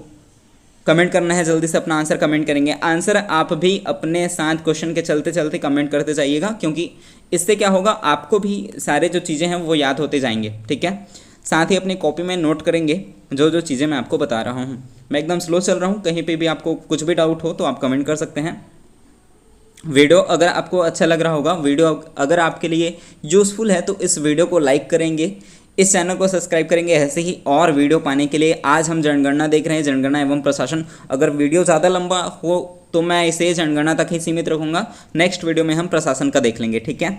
कमेंट करना है। जल्दी से अपना आंसर कमेंट करेंगे। आंसर आप भी अपने साथ क्वेश्चन के चलते चलते कमेंट करते जाइएगा, क्योंकि इससे क्या होगा, आपको भी सारे जो चीज़ें हैं वो याद होते जाएंगे। ठीक है, साथ ही अपनी कॉपी में नोट करेंगे जो चीज़ें मैं आपको बता रहा हूँ। मैं एकदम स्लो चल रहा हूँ, कहीं पे भी आपको कुछ भी डाउट हो तो आप कमेंट कर सकते हैं। वीडियो अगर आपको अच्छा लग रहा होगा, वीडियो अगर आपके लिए यूज़फुल है तो इस वीडियो को लाइक करेंगे, इस चैनल को सब्सक्राइब करेंगे ऐसे ही और वीडियो पाने के लिए। आज हम जनगणना देख रहे हैं, जनगणना एवं प्रशासन। अगर वीडियो ज़्यादा लंबा हो तो मैं इसे जनगणना तक ही सीमित रखूँगा, नेक्स्ट वीडियो में हम प्रशासन का देख लेंगे। ठीक है,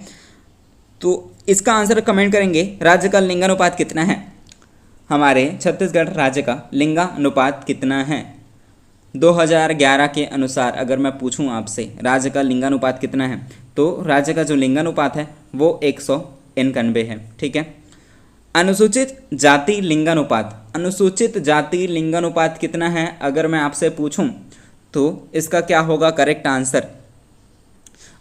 तो इसका आंसर कमेंट करेंगे। राज्य का लिंगानुपात कितना है, हमारे छत्तीसगढ़ राज्य का लिंगानुपात कितना है 2011 के अनुसार। अगर मैं पूछूं आपसे राज्य का लिंगानुपात कितना है, तो राज्य का जो लिंगानुपात है वो 191 है। ठीक है, अनुसूचित जाति लिंगानुपात, अनुसूचित जाति लिंगानुपात कितना है अगर मैं आपसे पूछूं तो इसका क्या होगा करेक्ट आंसर।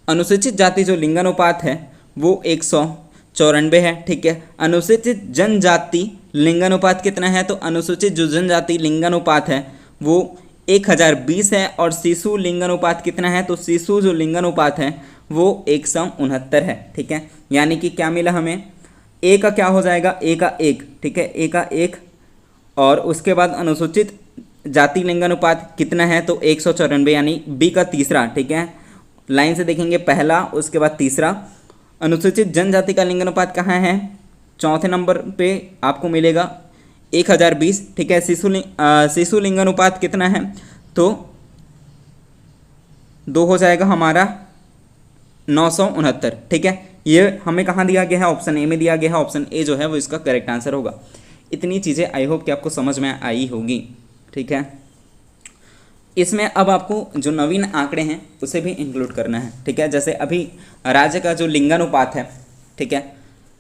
अनुसूचित जाति जो लिंगानुपात है वो 194 है। ठीक है, अनुसूचित जनजाति लिंगानुपात कितना है, तो अनुसूचित जो जनजाति लिंगानुपात है वो 1020 है। और शिशु लिंगानुपात कितना है, तो शिशु जो लिंगानुपात है वो 169 है। ठीक है, यानी कि क्या मिला हमें, ए का क्या हो जाएगा, ए का 1। ठीक है, ए का 1 और उसके बाद अनुसूचित जाति लिंगानुपात कितना है, तो 194, यानी बी का तीसरा। ठीक है, लाइन से देखेंगे, पहला उसके बाद तीसरा। अनुसूचित जनजाति का लिंगानुपात कहाँ है, चौथे नंबर पे आपको मिलेगा 1020। ठीक है, शिशु लिंगानुपात कितना है, तो 2 हो जाएगा हमारा 969। ठीक है, ये हमें कहाँ दिया गया है, ऑप्शन ए में दिया गया है। ऑप्शन ए जो है वो इसका करेक्ट आंसर होगा। इतनी चीज़ें आई होप कि आपको समझ में आई होगी। ठीक है, इसमें अब आपको जो नवीन आंकड़े हैं उसे भी इंक्लूड करना है। ठीक है, जैसे अभी राज्य का जो लिंगानुपात है, ठीक है,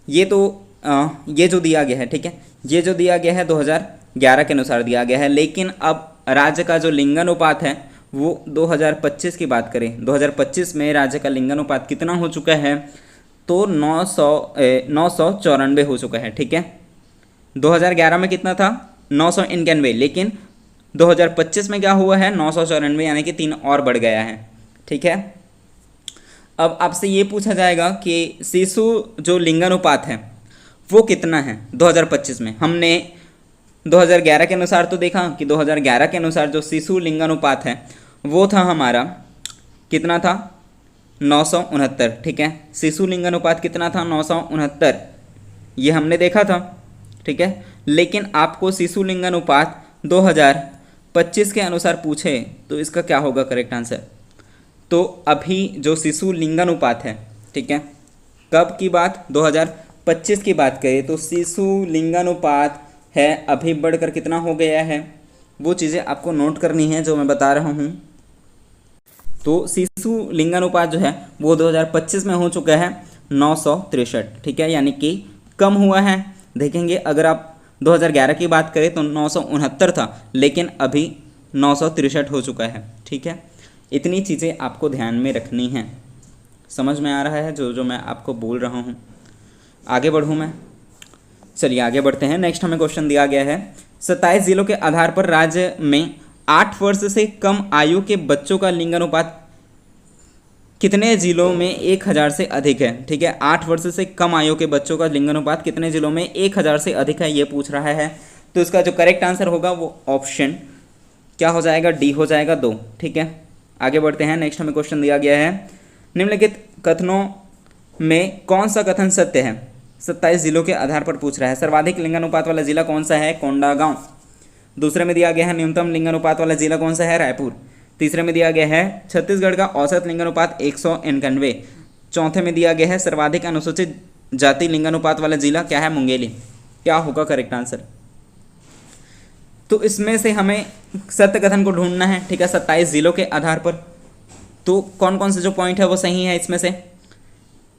ये जो दिया गया है, ठीक है, ये जो दिया गया है 2011 के अनुसार दिया गया है। लेकिन अब राज्य का जो लिंगानुपात है वो 2025 की बात करें, 2025 में राज्य का लिंगानुपात कितना हो चुका है, तो 994 हो चुका है। ठीक है, 2011 में कितना था, 991, लेकिन 2025 में क्या हुआ है, 994, यानी कि 3 और बढ़ गया है। ठीक है, अब आपसे ये पूछा जाएगा कि शिशु जो लिंगानुपात है वो कितना है 2025 में। हमने 2011 के अनुसार तो देखा कि 2011 के अनुसार जो शिशु लिंगानुपात है वो था हमारा, कितना था, 969। ठीक है, शिशु लिंगानुपात कितना था, 969, ये हमने देखा था। ठीक है, लेकिन आपको शिशु लिंगानुपात 2025 के अनुसार पूछे तो इसका क्या होगा करेक्ट आंसर। तो अभी जो शिशु लिंगानुपात है, ठीक है, कब की बात, 2025 की बात करें तो शिशु लिंगानुपात है अभी बढ़कर कितना हो गया है, वो चीज़ें आपको नोट करनी है जो मैं बता रहा हूँ। तो शिशु लिंगानुपात जो है वो 2025 में हो चुका है 963। ठीक है, यानी कि कम हुआ है। देखेंगे अगर आप 2011 की बात करें तो 969 था, लेकिन अभी 963 हो चुका है। ठीक है, इतनी चीज़ें आपको ध्यान में रखनी हैं। समझ में आ रहा है जो मैं आपको बोल रहा हूँ। आगे बढ़ूँ मैं, चलिए आगे बढ़ते हैं। नेक्स्ट हमें क्वेश्चन दिया गया है, 27 जिलों के आधार पर राज्य में 8 वर्ष से कम आयु के बच्चों का लिंगानुपात कितने जिलों में 1000 से अधिक है। ठीक है, 8 वर्ष से कम आयु के बच्चों का लिंगानुपात कितने जिलों में 1000 से अधिक है, ये पूछ रहा है। तो इसका जो करेक्ट आंसर होगा वो ऑप्शन क्या हो जाएगा, डी हो जाएगा, 2। ठीक है, आगे बढ़ते हैं। नेक्स्ट हमें क्वेश्चन दिया गया है, निम्नलिखित कथनों में कौन सा कथन सत्य है। 27 जिलों के आधार पर पूछ रहा है। सर्वाधिक लिंगानुपात वाला जिला कौन सा है, कोंडागांव। दूसरे में दिया गया है न्यूनतम लिंगानुपात वाला जिला कौन सा है, रायपुर। तीसरे में दिया गया है छत्तीसगढ़ का औसत लिंगानुपात 191। चौथे में दिया गया है सर्वाधिक अनुसूचित जाति लिंगानुपात वाला जिला क्या है, मुंगेली। क्या होगा करेक्ट आंसर। तो इसमें से हमें सत्य कथन को ढूंढना है। ठीक है, 27 जिलों के आधार पर तो कौन कौन से जो पॉइंट है वो सही है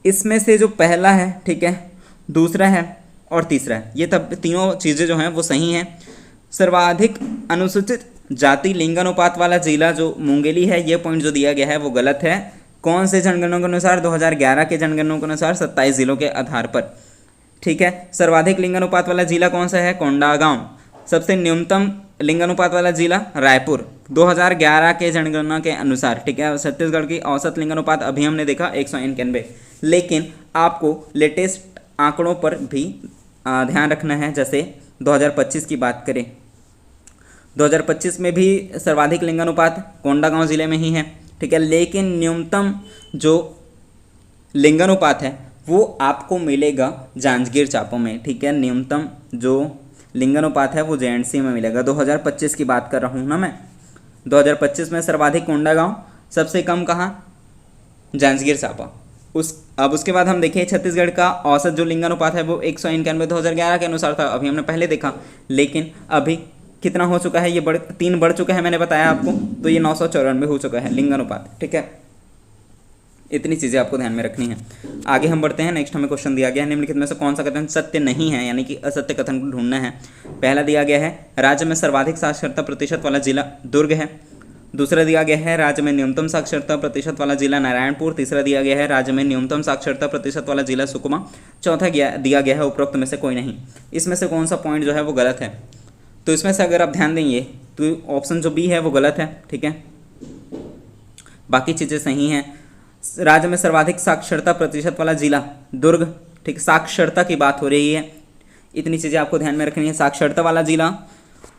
इसमें से जो पहला है, ठीक है, दूसरा है और तीसरा है, ये तब तीनों चीज़ें जो हैं वो सही हैं। सर्वाधिक अनुसूचित जाति लिंगानुपात वाला जिला जो मुंगेली है, ये पॉइंट जो दिया गया है वो गलत है। कौन से जनगणना के अनुसार, 2011 के जनगणना के अनुसार 27 जिलों के आधार पर। ठीक है, सर्वाधिक लिंगानुपात वाला जिला कौन सा है, कोंडागांव। सबसे न्यूनतम लिंगानुपात वाला जिला रायपुर 2011 के जनगणना के अनुसार। ठीक है, छत्तीसगढ़ की औसत लिंगानुपात अभी हमने देखा 191, लेकिन आपको लेटेस्ट आंकड़ों पर भी ध्यान रखना है। जैसे 2025 की बात करें, 2025 में भी सर्वाधिक लिंगानुपात कोंडागांव जिले में ही है। ठीक है, लेकिन न्यूनतम जो लिंगानुपात है वो आपको मिलेगा जांजगीर चांपा में। ठीक है, न्यूनतम जो लिंगानुपात है वो जेएनसी में मिलेगा। 2025 की बात कर रहा हूँ ना मैं। 2025 में सर्वाधिक कोंडागांव, सबसे कम कहाँ, जांजगीर चांपा। अब उसके बाद हम देखें छत्तीसगढ़ का औसत जो लिंगानुपात है वो 191 2011 के अनुसार था, अभी हमने पहले देखा, लेकिन अभी कितना हो चुका है, ये 3 बढ़ चुका है, मैंने बताया आपको। तो ये 994 हो चुका है लिंगानुपात। ठीक है, इतनी चीज़ें आपको ध्यान में रखनी है। आगे हम बढ़ते हैं। नेक्स्ट हमें क्वेश्चन दिया गया है, निम्नलिखित में से कौन सा कथन सत्य नहीं है, यानी कि असत्य कथन को ढूंढना है। पहला दिया गया है राज्य में सर्वाधिक साक्षरता प्रतिशत वाला जिला दुर्ग है। दूसरा दिया गया है राज्य में न्यूनतम साक्षरता प्रतिशत वाला जिला नारायणपुर। तीसरा दिया गया है राज्य में न्यूनतम साक्षरता प्रतिशत वाला जिला सुकमा। चौथा दिया गया है उपरोक्त में से कोई नहीं। इसमें से कौन सा पॉइंट जो है वो गलत है। तो इसमें से अगर आप ध्यान देंगे तो ऑप्शन जो बी है वो गलत है। ठीक है, बाकी चीज़ें सही हैं। राज्य में सर्वाधिक साक्षरता प्रतिशत वाला जिला दुर्ग। ठीक, साक्षरता की बात हो रही है, इतनी चीज़ें आपको ध्यान में रखनी है। साक्षरता वाला जिला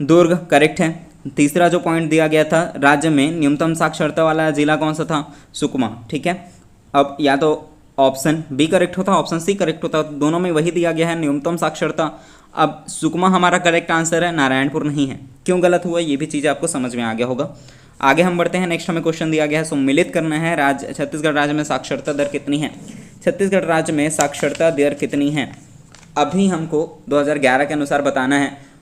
दुर्ग करेक्ट है। तीसरा जो पॉइंट दिया गया था राज्य में न्यूनतम साक्षरता वाला जिला कौन सा था, सुकमा। ठीक है, अब या तो ऑप्शन बी करेक्ट होता, ऑप्शन सी करेक्ट होता, दोनों में वही दिया गया है न्यूनतम साक्षरता। अब सुकमा हमारा करेक्ट आंसर है, नारायणपुर नहीं है। क्यों गलत हुआ ये भी चीज़ आपको समझ में आ गया होगा। आगे हम बढ़ते हैं। नेक्स्ट हमें क्वेश्चन दिया गया है, सम्मिलित करना है। छत्तीसगढ़ राज्य में साक्षरता दर कितनी है। छत्तीसगढ़ राज्य में साक्षरता दर कितनी है अभी हमको 2011 के अनुसार बताना है,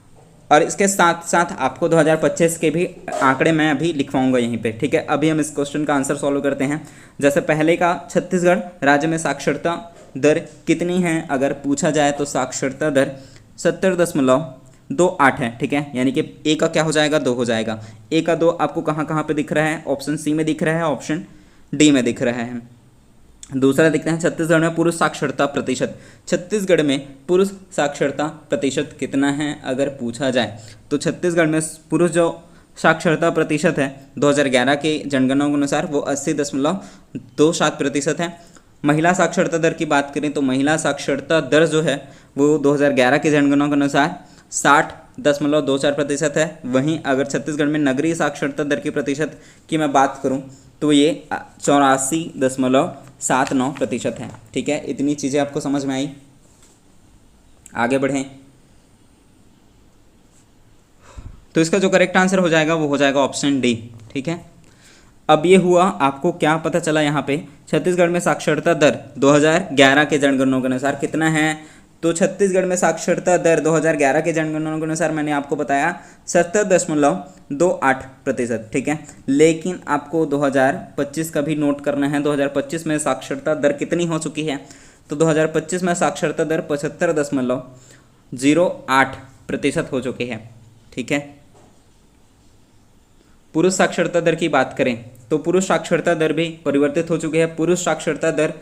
और इसके साथ साथ आपको 2025 के भी आंकड़े मैं अभी लिखवाऊंगा यहीं पे। ठीक है, अभी हम इस क्वेश्चन का आंसर सॉल्व करते हैं। जैसे पहले का छत्तीसगढ़ राज्य में साक्षरता दर कितनी है अगर पूछा जाए तो साक्षरता दर 70.2 2 8 है, ठीक है, यानी कि ए का क्या हो जाएगा 2 हो जाएगा। ए का 2 आपको कहाँ कहाँ पे दिख रहा है, ऑप्शन सी में दिख रहा है, ऑप्शन डी में दिख रहा है। दूसरा देखते हैं छत्तीसगढ़ में पुरुष साक्षरता प्रतिशत। छत्तीसगढ़ में पुरुष साक्षरता प्रतिशत कितना है अगर पूछा जाए तो छत्तीसगढ़ में पुरुष जो साक्षरता प्रतिशत है 2011 के जनगणना के अनुसार वो 80.27% है। महिला साक्षरता दर की बात करें तो महिला साक्षरता दर जो है वो 2011 के जनगणना के अनुसार 60.24% है। वहीं अगर छत्तीसगढ़ में नगरीय साक्षरता दर की प्रतिशत की मैं बात करूं तो ये 84.79% है, ठीक है। इतनी चीज़ें आपको समझ में आई, आगे बढ़ें। तो इसका जो करेक्ट आंसर हो जाएगा वो हो जाएगा ऑप्शन डी, ठीक है। अब ये हुआ, आपको क्या पता चला यहाँ पे छत्तीसगढ़ में साक्षरता दर 2011 के जनगणना के अनुसार कितना है। तो छत्तीसगढ़ में साक्षरता दर 2011 के जनगणना के अनुसार मैंने आपको बताया 70.28%, ठीक है। लेकिन आपको 2025 का भी नोट करना है। 2025 में साक्षरता दर कितनी हो चुकी है, तो 2025 में साक्षरता दर 75.08% हो चुकी है, ठीक है। पुरुष साक्षरता दर की बात करें तो पुरुष साक्षरता दर भी परिवर्तित हो चुकी है। पुरुष साक्षरता दर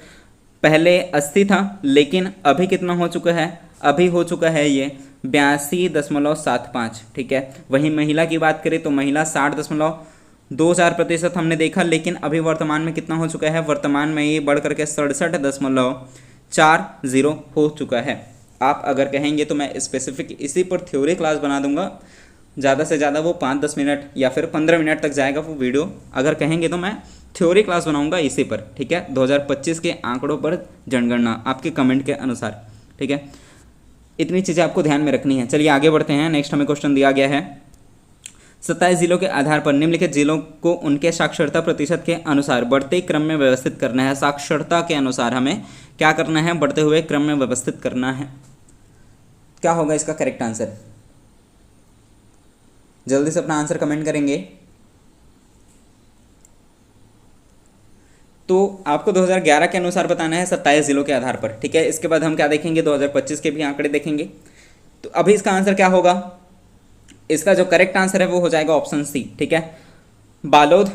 पहले 80 था, लेकिन अभी कितना हो चुका है, अभी हो चुका है ये 82.75, ठीक है। वहीं महिला की बात करें तो महिला 60.24% हमने देखा, लेकिन अभी वर्तमान में कितना हो चुका है, वर्तमान में ये बढ़ करके 67.40 हो चुका है। आप अगर कहेंगे तो मैं स्पेसिफिक इसी पर थ्योरी क्लास बना दूंगा, ज़्यादा से ज़्यादा वो 5-10 मिनट या फिर 15 मिनट तक जाएगा वो वीडियो। अगर कहेंगे तो मैं थ्योरी क्लास बनाऊंगा इसी पर, ठीक है, 2025 के आंकड़ों पर जनगणना आपके कमेंट के अनुसार, ठीक है। इतनी चीज़ें आपको ध्यान में रखनी है। चलिए आगे बढ़ते हैं। नेक्स्ट हमें क्वेश्चन दिया गया है 27 जिलों के आधार पर निम्नलिखित जिलों को उनके साक्षरता प्रतिशत के अनुसार बढ़ते क्रम में व्यवस्थित करना है। साक्षरता के अनुसार हमें क्या करना है, बढ़ते हुए क्रम में व्यवस्थित करना है। क्या होगा इसका करेक्ट आंसर, जल्दी से अपना आंसर कमेंट करेंगे। तो आपको 2011 के अनुसार बताना है 27 जिलों के आधार पर, ठीक है। इसके बाद हम क्या देखेंगे, 2025 के भी आंकड़े देखेंगे। तो अभी इसका आंसर क्या होगा, इसका जो करेक्ट आंसर है वो हो जाएगा ऑप्शन सी, ठीक है। बालोद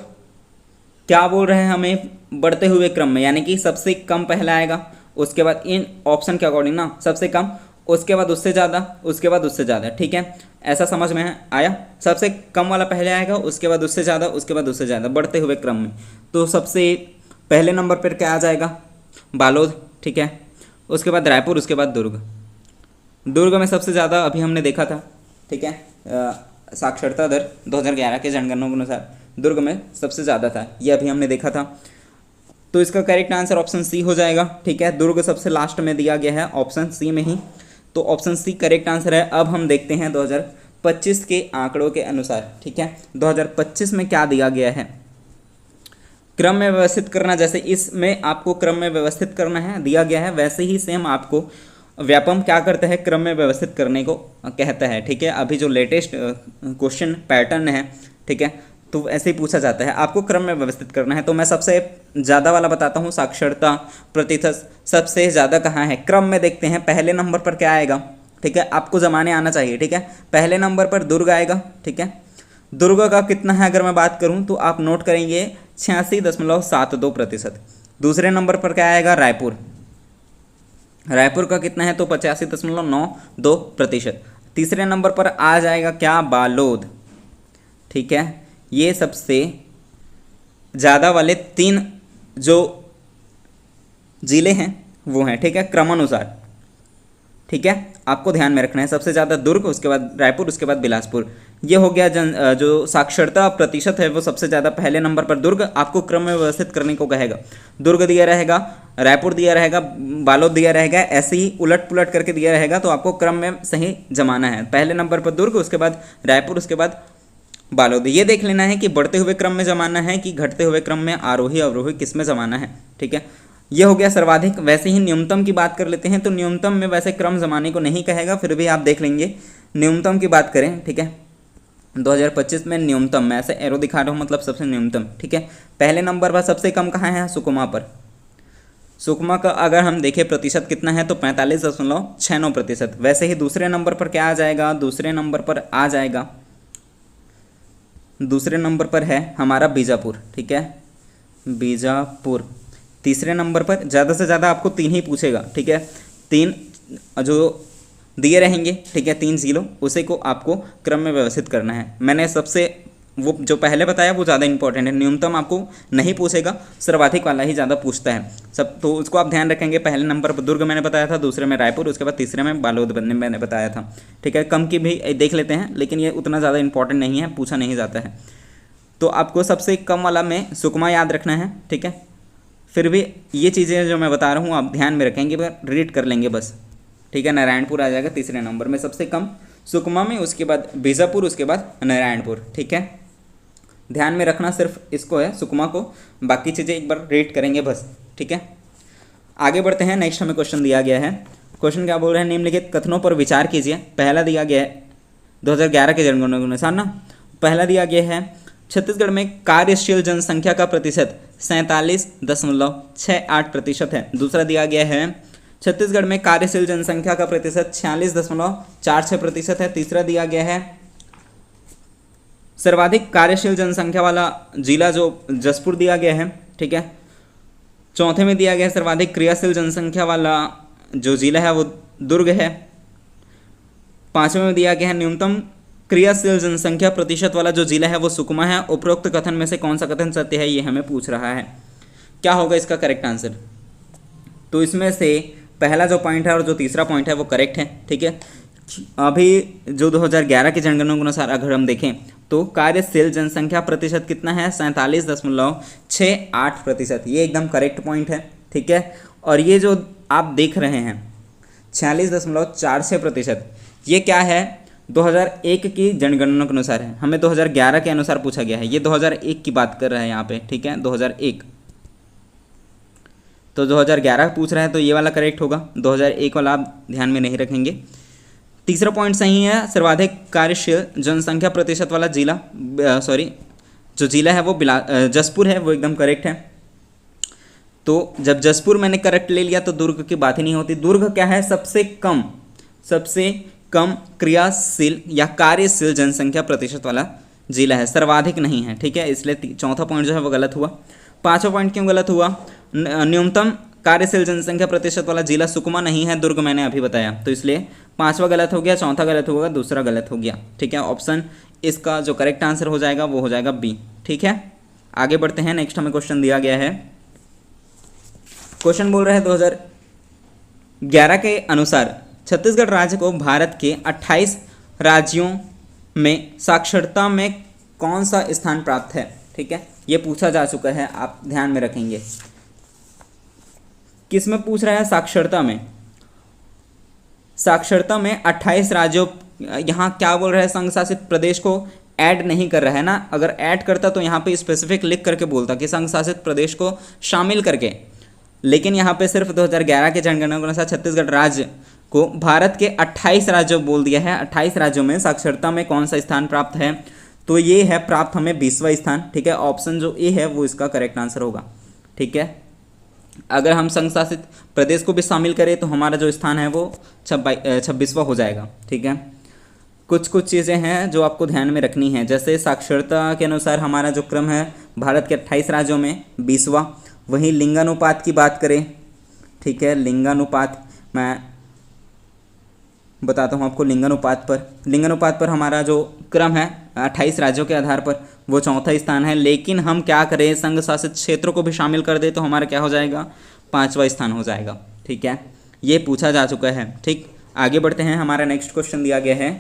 क्या बोल रहे हैं हमें, बढ़ते हुए क्रम में, यानी कि सबसे कम पहला आएगा, उसके बाद इन ऑप्शन के अकॉर्डिंग ना सबसे कम, उसके बाद उससे ज़्यादा, उसके बाद उससे ज़्यादा, ठीक है। ऐसा समझ में आया, सबसे कम वाला पहले आएगा, उसके बाद उससे ज़्यादा, उसके बाद उससे ज़्यादा, बढ़ते हुए क्रम में। तो सबसे पहले नंबर पर क्या आ जाएगा, बालोद, ठीक है। उसके बाद रायपुर, उसके बाद दुर्ग। दुर्ग में सबसे ज़्यादा अभी हमने देखा था, ठीक है, साक्षरता दर 2011 के जनगणना के अनुसार दुर्ग में सबसे ज़्यादा था, ये अभी हमने देखा था। तो इसका करेक्ट आंसर ऑप्शन सी हो जाएगा, ठीक है। दुर्ग सबसे लास्ट में दिया गया है ऑप्शन सी में ही, तो ऑप्शन सी करेक्ट आंसर है। अब हम देखते हैं 2025 के आंकड़ों के अनुसार, ठीक है। 2025 में क्या दिया गया है, क्रम में व्यवस्थित करना, जैसे इसमें आपको क्रम में व्यवस्थित करना है दिया गया है, वैसे ही सेम आपको व्यापम क्या करता है, क्रम में व्यवस्थित करने को कहता है, ठीक है। अभी जो लेटेस्ट क्वेश्चन पैटर्न है, ठीक है, तो ऐसे ही पूछा जाता है, आपको क्रम में व्यवस्थित करना है। तो मैं सबसे ज़्यादा वाला बताता हूँ, साक्षरता प्रतिशत सबसे ज़्यादा कहाँ है, क्रम में देखते हैं। पहले नंबर पर क्या आएगा, ठीक है, आपको जमाने आना चाहिए, ठीक है। पहले नंबर पर दुर्ग आएगा, ठीक है। दुर्ग का कितना है अगर मैं बात करूं तो आप नोट करेंगे 86.72%। दूसरे नंबर पर क्या आएगा, रायपुर। रायपुर का कितना है तो 85.92%। तीसरे नंबर पर आ जाएगा क्या, बालोद, ठीक है। ये सबसे ज़्यादा वाले 3 जो जिले हैं वो हैं, ठीक है, क्रमानुसार, ठीक है। आपको ध्यान में रखना है, सबसे ज़्यादा दुर्ग, उसके बाद रायपुर, उसके बाद बिलासपुर। ये हो गया जो साक्षरता प्रतिशत है वो सबसे ज़्यादा पहले नंबर पर दुर्ग, आपको क्रम में व्यवस्थित करने को कहेगा। दुर्ग दिया रहेगा, रायपुर दिया रहेगा, बालोद दिया रहेगा, ऐसे ही उलट पुलट करके दिया रहेगा, तो आपको क्रम में सही जमाना है। पहले नंबर पर दुर्ग, उसके बाद रायपुर, उसके बाद बालोद। ये देख लेना है कि बढ़ते हुए क्रम में जमाना है कि घटते हुए क्रम में, आरोही अवरोही किस में जमाना है, ठीक है। ये हो गया सर्वाधिक। वैसे ही न्यूनतम की बात कर लेते हैं, तो न्यूनतम में वैसे क्रम जमाने को नहीं कहेगा, फिर भी आप देख लेंगे। न्यूनतम की बात करें, ठीक है, 2025 में न्यूनतम, मैं ऐसे एरो दिखा रहा हूँ, मतलब सबसे न्यूनतम, ठीक है। पहले नंबर पर सबसे कम कहाँ है, सुकमा पर, सुकमा का अगर हम देखें प्रतिशत कितना है तो 45.69%। वैसे ही दूसरे नंबर पर क्या आ जाएगा, दूसरे नंबर पर है हमारा बीजापुर, ठीक है, बीजापुर। तीसरे नंबर पर ज़्यादा से ज़्यादा आपको 3 ही पूछेगा, ठीक है, 3 जो दिए रहेंगे, ठीक है, 3 ज़िलों, उसे को आपको क्रम में व्यवस्थित करना है। मैंने सबसे वो जो पहले बताया वो ज़्यादा इंपॉर्टेंट है, न्यूनतम आपको नहीं पूछेगा, सर्वाधिक वाला ही ज़्यादा पूछता है सब, तो उसको आप ध्यान रखेंगे। पहले नंबर पर दुर्ग मैंने बताया था, दूसरे में रायपुर, उसके बाद तीसरे में बालोद मैंने बताया था, ठीक है। कम की भी देख लेते हैं, लेकिन ये उतना ज़्यादा इंपॉर्टेंट नहीं है, पूछा नहीं जाता है। तो आपको सबसे कम वाला में सुकमा याद रखना है, ठीक है। फिर भी ये चीज़ें जो मैं बता रहा हूँ आप ध्यान में रखेंगे, रीड कर लेंगे बस, ठीक है। नारायणपुर आ जाएगा तीसरे नंबर में, सबसे कम सुकमा में, उसके बाद बीजापुर, उसके बाद नारायणपुर, ठीक है। ध्यान में रखना सिर्फ इसको है, सुकमा को, बाकी चीज़ें एक बार रीड करेंगे बस, ठीक है। आगे बढ़ते हैं। नेक्स्ट हमें क्वेश्चन दिया गया है। क्वेश्चन क्या बोल रहे हैं, निम्नलिखित कथनों पर विचार कीजिए। पहला दिया गया है 2011 के जनगणना के अनुसार ना, पहला दिया गया है छत्तीसगढ़ में कार्यशील जनसंख्या का प्रतिशत 47.68% है। दूसरा दिया गया है छत्तीसगढ़ में कार्यशील जनसंख्या का प्रतिशत 46.46% है। तीसरा दिया गया है सर्वाधिक कार्यशील जनसंख्या वाला जिला जो जसपुर दिया गया है, ठीक है। चौथे में दिया गया है सर्वाधिक क्रियाशील जनसंख्या वाला जो जिला है वो दुर्ग है। पांचवें में दिया गया है न्यूनतम क्रियाशील जनसंख्या प्रतिशत वाला जो जिला है वो सुकमा है। उपरोक्त कथन में से कौन सा कथन सत्य है, ये हमें पूछ रहा है। क्या होगा इसका करेक्ट आंसर? तो इसमें से पहला जो पॉइंट है और जो तीसरा पॉइंट है वो करेक्ट है, ठीक है। अभी जो 2011 की जनगणना के अनुसार अगर हम देखें तो कार्यशील जनसंख्या प्रतिशत कितना है, 47.68%। ये एकदम करेक्ट पॉइंट है, ठीक है। और ये जो आप देख रहे हैं 46.46%, ये क्या है, 2001 की जनगणना के अनुसार है। हमें 2011 के अनुसार पूछा गया है, ये 2001 की बात कर रहा है यहाँ पे, ठीक है, 2001। तो 2011 पूछ रहा है तो ये वाला करेक्ट होगा, 2001 वाला आप ध्यान में नहीं रखेंगे। तीसरा पॉइंट सही है, सर्वाधिक कार्यशील जनसंख्या प्रतिशत वाला जिला, जो जिला है वो जसपुर है, वो एकदम करेक्ट है। तो जब जसपुर मैंने करेक्ट ले लिया तो दुर्ग की बात ही नहीं होती। दुर्ग क्या है, सबसे कम क्रियाशील या कार्यशील जनसंख्या प्रतिशत वाला जिला है, सर्वाधिक नहीं है, ठीक है। इसलिए चौथा पॉइंट जो है वो गलत हुआ। पांचवा पॉइंट क्यों गलत हुआ, न्यूनतम कार्यशील जनसंख्या प्रतिशत वाला जिला सुकमा नहीं है, दुर्ग मैंने अभी बताया, तो इसलिए पांचवा गलत हो गया, चौथा गलत होगा, दूसरा गलत हो गया, ठीक है। ऑप्शन इसका जो करेक्ट आंसर हो जाएगा वो हो जाएगा बी, ठीक है। आगे बढ़ते हैं। नेक्स्ट हमें क्वेश्चन दिया गया है। क्वेश्चन बोल रहा है 2011 के अनुसार छत्तीसगढ़ राज्य को भारत के 28 राज्यों में साक्षरता में कौन सा स्थान प्राप्त है, ठीक है। ये पूछा जा चुका है, आप ध्यान में रखेंगे। किस में पूछ रहा है, साक्षरता में। साक्षरता में 28 राज्यों, यहाँ क्या बोल रहा है, संघ शासित प्रदेश को ऐड नहीं कर रहा है ना। अगर ऐड करता तो यहाँ पे स्पेसिफिक लिख करके बोलता कि संघ शासित प्रदेश को शामिल करके, लेकिन यहाँ पे सिर्फ 2011 के जनगणना के अनुसार छत्तीसगढ़ राज्य को भारत के 28 राज्यों बोल दिया है। 28 राज्यों में साक्षरता में कौन सा स्थान प्राप्त है, तो ये है प्राप्त हमें 20वां स्थान, ठीक है। ऑप्शन जो ए है वो इसका करेक्ट आंसर होगा, ठीक है। अगर हम संघ शासित प्रदेश को भी शामिल करें तो हमारा जो स्थान है वो 26वां हो जाएगा, ठीक है। कुछ चीज़ें हैं जो आपको ध्यान में रखनी है, जैसे साक्षरता के अनुसार हमारा जो क्रम है भारत के 28 राज्यों में 20वां। वहीं लिंगानुपात की बात करें, ठीक है, लिंगानुपात मैं बताता हूँ आपको। लिंगानुपात पर हमारा जो क्रम है 28 राज्यों के आधार पर वो चौथा स्थान है, लेकिन हम क्या करें, संघ शासित क्षेत्रों को भी शामिल कर दे तो हमारा क्या हो जाएगा, 5वां स्थान हो जाएगा, ठीक है। ये पूछा जा चुका है, ठीक। आगे बढ़ते हैं। हमारा नेक्स्ट क्वेश्चन दिया गया है।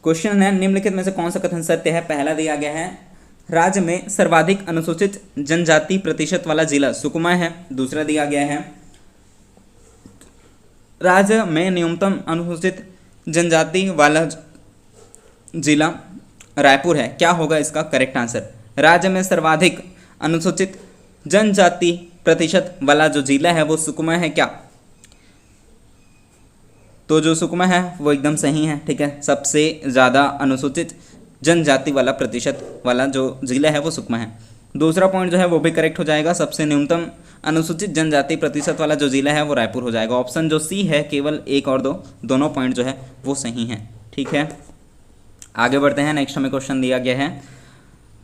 क्वेश्चन है निम्नलिखित में से कौन सा कथन सत्य है। पहला दिया गया है राज्य में सर्वाधिक अनुसूचित जनजाति प्रतिशत वाला जिला सुकमा है। दूसरा दिया गया है राज्य में न्यूनतम अनुसूचित जनजाति वाला जिला रायपुर है। क्या होगा इसका करेक्ट आंसर? राज्य में सर्वाधिक अनुसूचित जनजाति प्रतिशत वाला जो जिला है वो सुकमा है क्या? तो जो सुकमा है वो एकदम सही है, ठीक है। सबसे ज़्यादा अनुसूचित जनजाति वाला प्रतिशत वाला जो जिला है वो सुकमा है। दूसरा पॉइंट जो है वो भी करेक्ट हो जाएगा। सबसे न्यूनतम अनुसूचित जनजाति प्रतिशत वाला जो जिला है वो रायपुर हो जाएगा। ऑप्शन जो सी है केवल 1 और 2 दोनों पॉइंट जो है वो सही हैं। ठीक है, आगे बढ़ते हैं। नेक्स्ट हमें क्वेश्चन दिया गया है,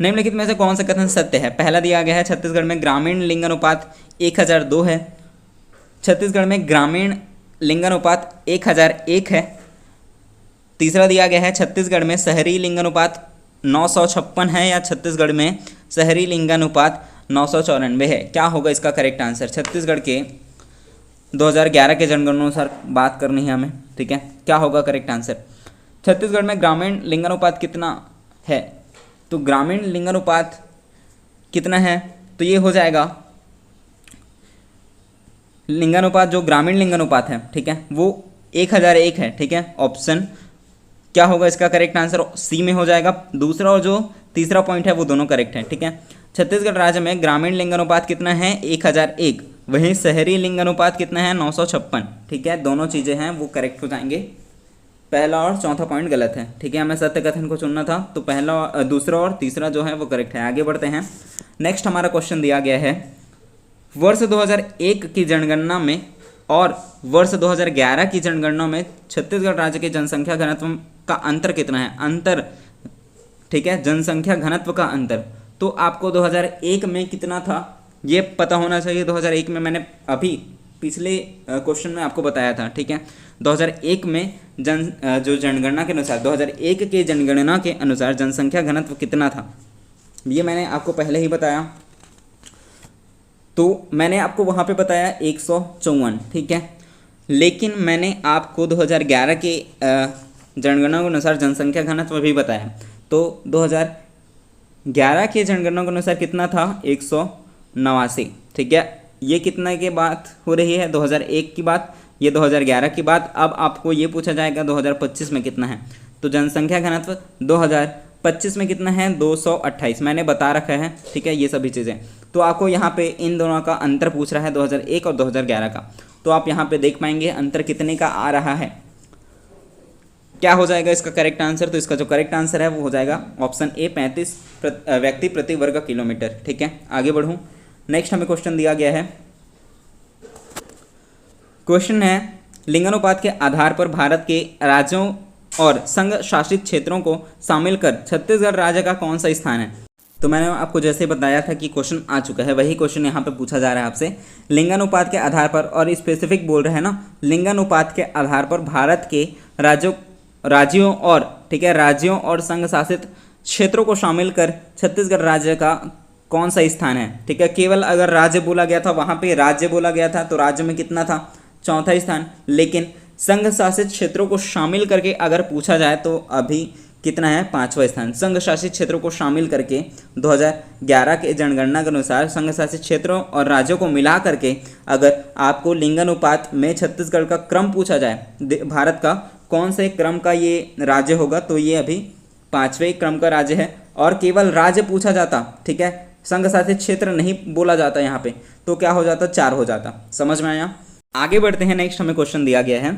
निम्नलिखित में से कौन सा कथन सत्य है। पहला दिया गया है छत्तीसगढ़ में ग्रामीण लिंगानुपात 1002 है। छत्तीसगढ़ में ग्रामीण लिंगानुपात 1001 है। तीसरा दिया गया है छत्तीसगढ़ में शहरी लिंगानुपात 956 है या छत्तीसगढ़ में शहरी लिंगानुपात 994 है। क्या होगा इसका करेक्ट आंसर। छत्तीसगढ़ के 2011 के जनगणना अनुसार बात करनी है हमें। ठीक है, क्या होगा करेक्ट आंसर। छत्तीसगढ़ में ग्रामीण लिंगानुपात कितना है, तो ग्रामीण लिंगानुपात कितना है, तो ये हो जाएगा लिंगानुपात जो ग्रामीण लिंगानुपात है, ठीक है, वो 1001 है। ठीक है, ऑप्शन क्या होगा इसका करेक्ट आंसर, सी में हो जाएगा। दूसरा और जो तीसरा पॉइंट है वो दोनों करेक्ट है। ठीक है, छत्तीसगढ़ राज्य में ग्रामीण लिंगानुपात कितना है 1001, वहीं शहरी लिंगानुपात कितना है 956। ठीक है, दोनों चीज़ें हैं वो करेक्ट हो जाएंगे। पहला और चौथा पॉइंट गलत है। ठीक है, हमें सत्य कथन को चुनना था, तो पहला दूसरा और तीसरा जो है वो करेक्ट है। आगे बढ़ते हैं। नेक्स्ट हमारा क्वेश्चन दिया गया है, वर्ष 2001 की जनगणना में और वर्ष 2011 की जनगणना में छत्तीसगढ़ राज्य के जनसंख्या घनत्व का अंतर कितना है। अंतर, ठीक है, जनसंख्या घनत्व का अंतर, तो आपको 2001 में कितना था ये पता होना चाहिए। 2001 में मैंने अभी पिछले क्वेश्चन में आपको बताया था। ठीक है, 2001 में जो जनगणना के अनुसार 2001 के जनगणना के अनुसार जनसंख्या घनत्व कितना था ये मैंने आपको पहले ही बताया। तो मैंने आपको वहाँ पे बताया 154। ठीक है, लेकिन मैंने आपको 2011 के जनगणना के अनुसार जनसंख्या घनत्व भी बताया। तो 2011 के जनगणना के अनुसार कितना था 189। ठीक है, ये कितना की बात हो रही है 2001 की बात, ये 2011 की बात। अब आपको ये पूछा जाएगा 2025 में कितना है, तो जनसंख्या घनत्व 2025 में कितना है 228, मैंने बता रखा है। ठीक है, ये सभी चीज़ें, तो आपको यहाँ पे इन दोनों का अंतर पूछ रहा है 2001 और 2011 का, तो आप यहाँ पे देख पाएंगे अंतर कितने का आ रहा है। क्या हो जाएगा इसका करेक्ट आंसर, तो इसका जो करेक्ट आंसर है वो हो जाएगा ऑप्शन ए 35 व्यक्ति प्रति वर्ग किलोमीटर। ठीक है, आगे बढ़ूँ। नेक्स्ट हमें क्वेश्चन दिया गया है, क्वेश्चन है लिंगानुपात के आधार पर भारत के राज्यों और संघ शासित क्षेत्रों को शामिल कर छत्तीसगढ़ राज्य का कौन सा स्थान है। तो मैंने आपको जैसे बताया था कि क्वेश्चन आ चुका है, वही क्वेश्चन यहाँ पे पूछा जा रहा है आपसे। लिंगानुपात के आधार पर, और स्पेसिफिक बोल रहे हैं ना, लिंगानुपात के आधार पर भारत के राज्यों और, ठीक है, राज्यों और संघ शासित क्षेत्रों को शामिल कर छत्तीसगढ़ राज्य का कौन सा स्थान है। ठीक है, केवल अगर राज्य बोला गया था, वहाँ पे राज्य बोला गया था, तो राज्य में कितना था चौथा स्थान, लेकिन संघ शासित क्षेत्रों को शामिल करके अगर पूछा जाए तो अभी कितना है 5वां स्थान। संघ शासित क्षेत्रों को शामिल करके 2011 के जनगणना के अनुसार संघ शासित क्षेत्रों और राज्यों को मिला करके अगर आपको लिंगानुपात में छत्तीसगढ़ का क्रम पूछा जाए, भारत का कौन से क्रम का ये राज्य होगा, तो ये अभी 5वें क्रम का राज्य है। और केवल राज्य पूछा जाता, ठीक है, संघ शासित क्षेत्र नहीं बोला जाता यहाँ पे, तो क्या हो जाता 4 हो जाता। समझ में आया। आगे बढ़ते हैं। नेक्स्ट हमें क्वेश्चन दिया गया है,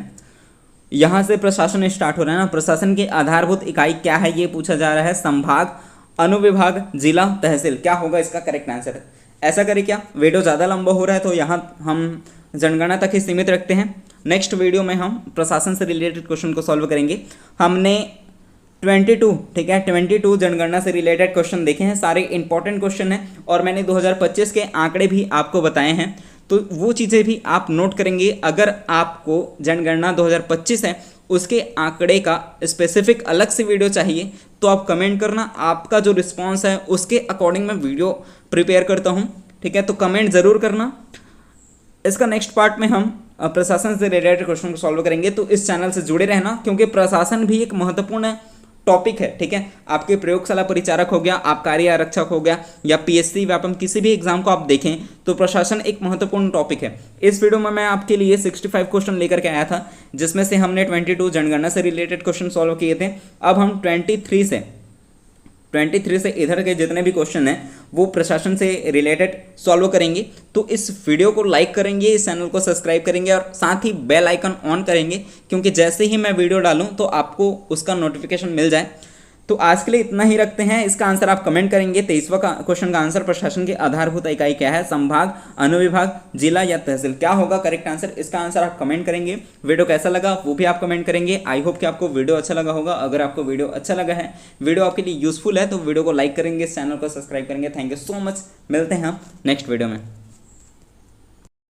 यहाँ से प्रशासन स्टार्ट हो रहा है ना, प्रशासन की आधारभूत इकाई क्या है ये पूछा जा रहा है। संभाग, अनुविभाग, जिला, तहसील, क्या होगा इसका करेक्ट आंसर। ऐसा करें क्या, वीडियो ज़्यादा लंबा हो रहा है तो यहाँ हम जनगणना तक ही सीमित रखते हैं। नेक्स्ट वीडियो में हम प्रशासन से रिलेटेड क्वेश्चन को सॉल्व करेंगे। हमने 22, ठीक है, 22 जनगणना से रिलेटेड क्वेश्चन देखे हैं, सारे इंपॉर्टेंट क्वेश्चन हैं, और मैंने 2025 के आंकड़े भी आपको बताए हैं, तो वो चीज़ें भी आप नोट करेंगे। अगर आपको जनगणना 2025 है उसके आंकड़े का स्पेसिफिक अलग से वीडियो चाहिए तो आप कमेंट करना, आपका जो रिस्पांस है उसके अकॉर्डिंग मैं वीडियो प्रिपेयर करता हूँ। ठीक है, तो कमेंट ज़रूर करना। इसका नेक्स्ट पार्ट में हम प्रशासन से रिलेटेड क्वेश्चन को सॉल्व करेंगे, तो इस चैनल से जुड़े रहना, क्योंकि प्रशासन भी एक महत्वपूर्ण टॉपिक है। ठीक है, आपके प्रयोगशाला परिचारक हो गया, आबकारी आरक्षक हो गया, या पीएससी व्यापम किसी भी एग्जाम को आप देखें तो प्रशासन एक महत्वपूर्ण टॉपिक है। इस वीडियो में मैं आपके लिए 65 क्वेश्चन लेकर के आया था, जिसमें से हमने 22 जनगणना से रिलेटेड क्वेश्चन सॉल्व किए थे। अब हम 23 से इधर के जितने भी क्वेश्चन हैं वो प्रशासन से रिलेटेड सॉल्व करेंगे। तो इस वीडियो को लाइक करेंगे, इस चैनल को सब्सक्राइब करेंगे और साथ ही बेल आइकन ऑन करेंगे, क्योंकि जैसे ही मैं वीडियो डालूं तो आपको उसका नोटिफिकेशन मिल जाए। तो आज के लिए इतना ही रखते हैं। इसका आंसर आप कमेंट करेंगे। 23वां क्वेश्चन का आंसर, प्रशासन की आधारभूत इकाई क्या है? संभाग, अनुविभाग, जिला या तहसील? क्या होगा करेक्ट आंसर? इसका आंसर आप कमेंट करेंगे। वीडियो कैसा लगा वो भी आप कमेंट करेंगे। आई होप कि आपको वीडियो अच्छा लगा होगा। अगर आपको वीडियो अच्छा लगा है, वीडियो आपके लिए यूजफुल है, तो वीडियो को लाइक करेंगे, चैनल को सब्सक्राइब करेंगे। Thank you so much. मिलते हैं हम नेक्स्ट वीडियो में।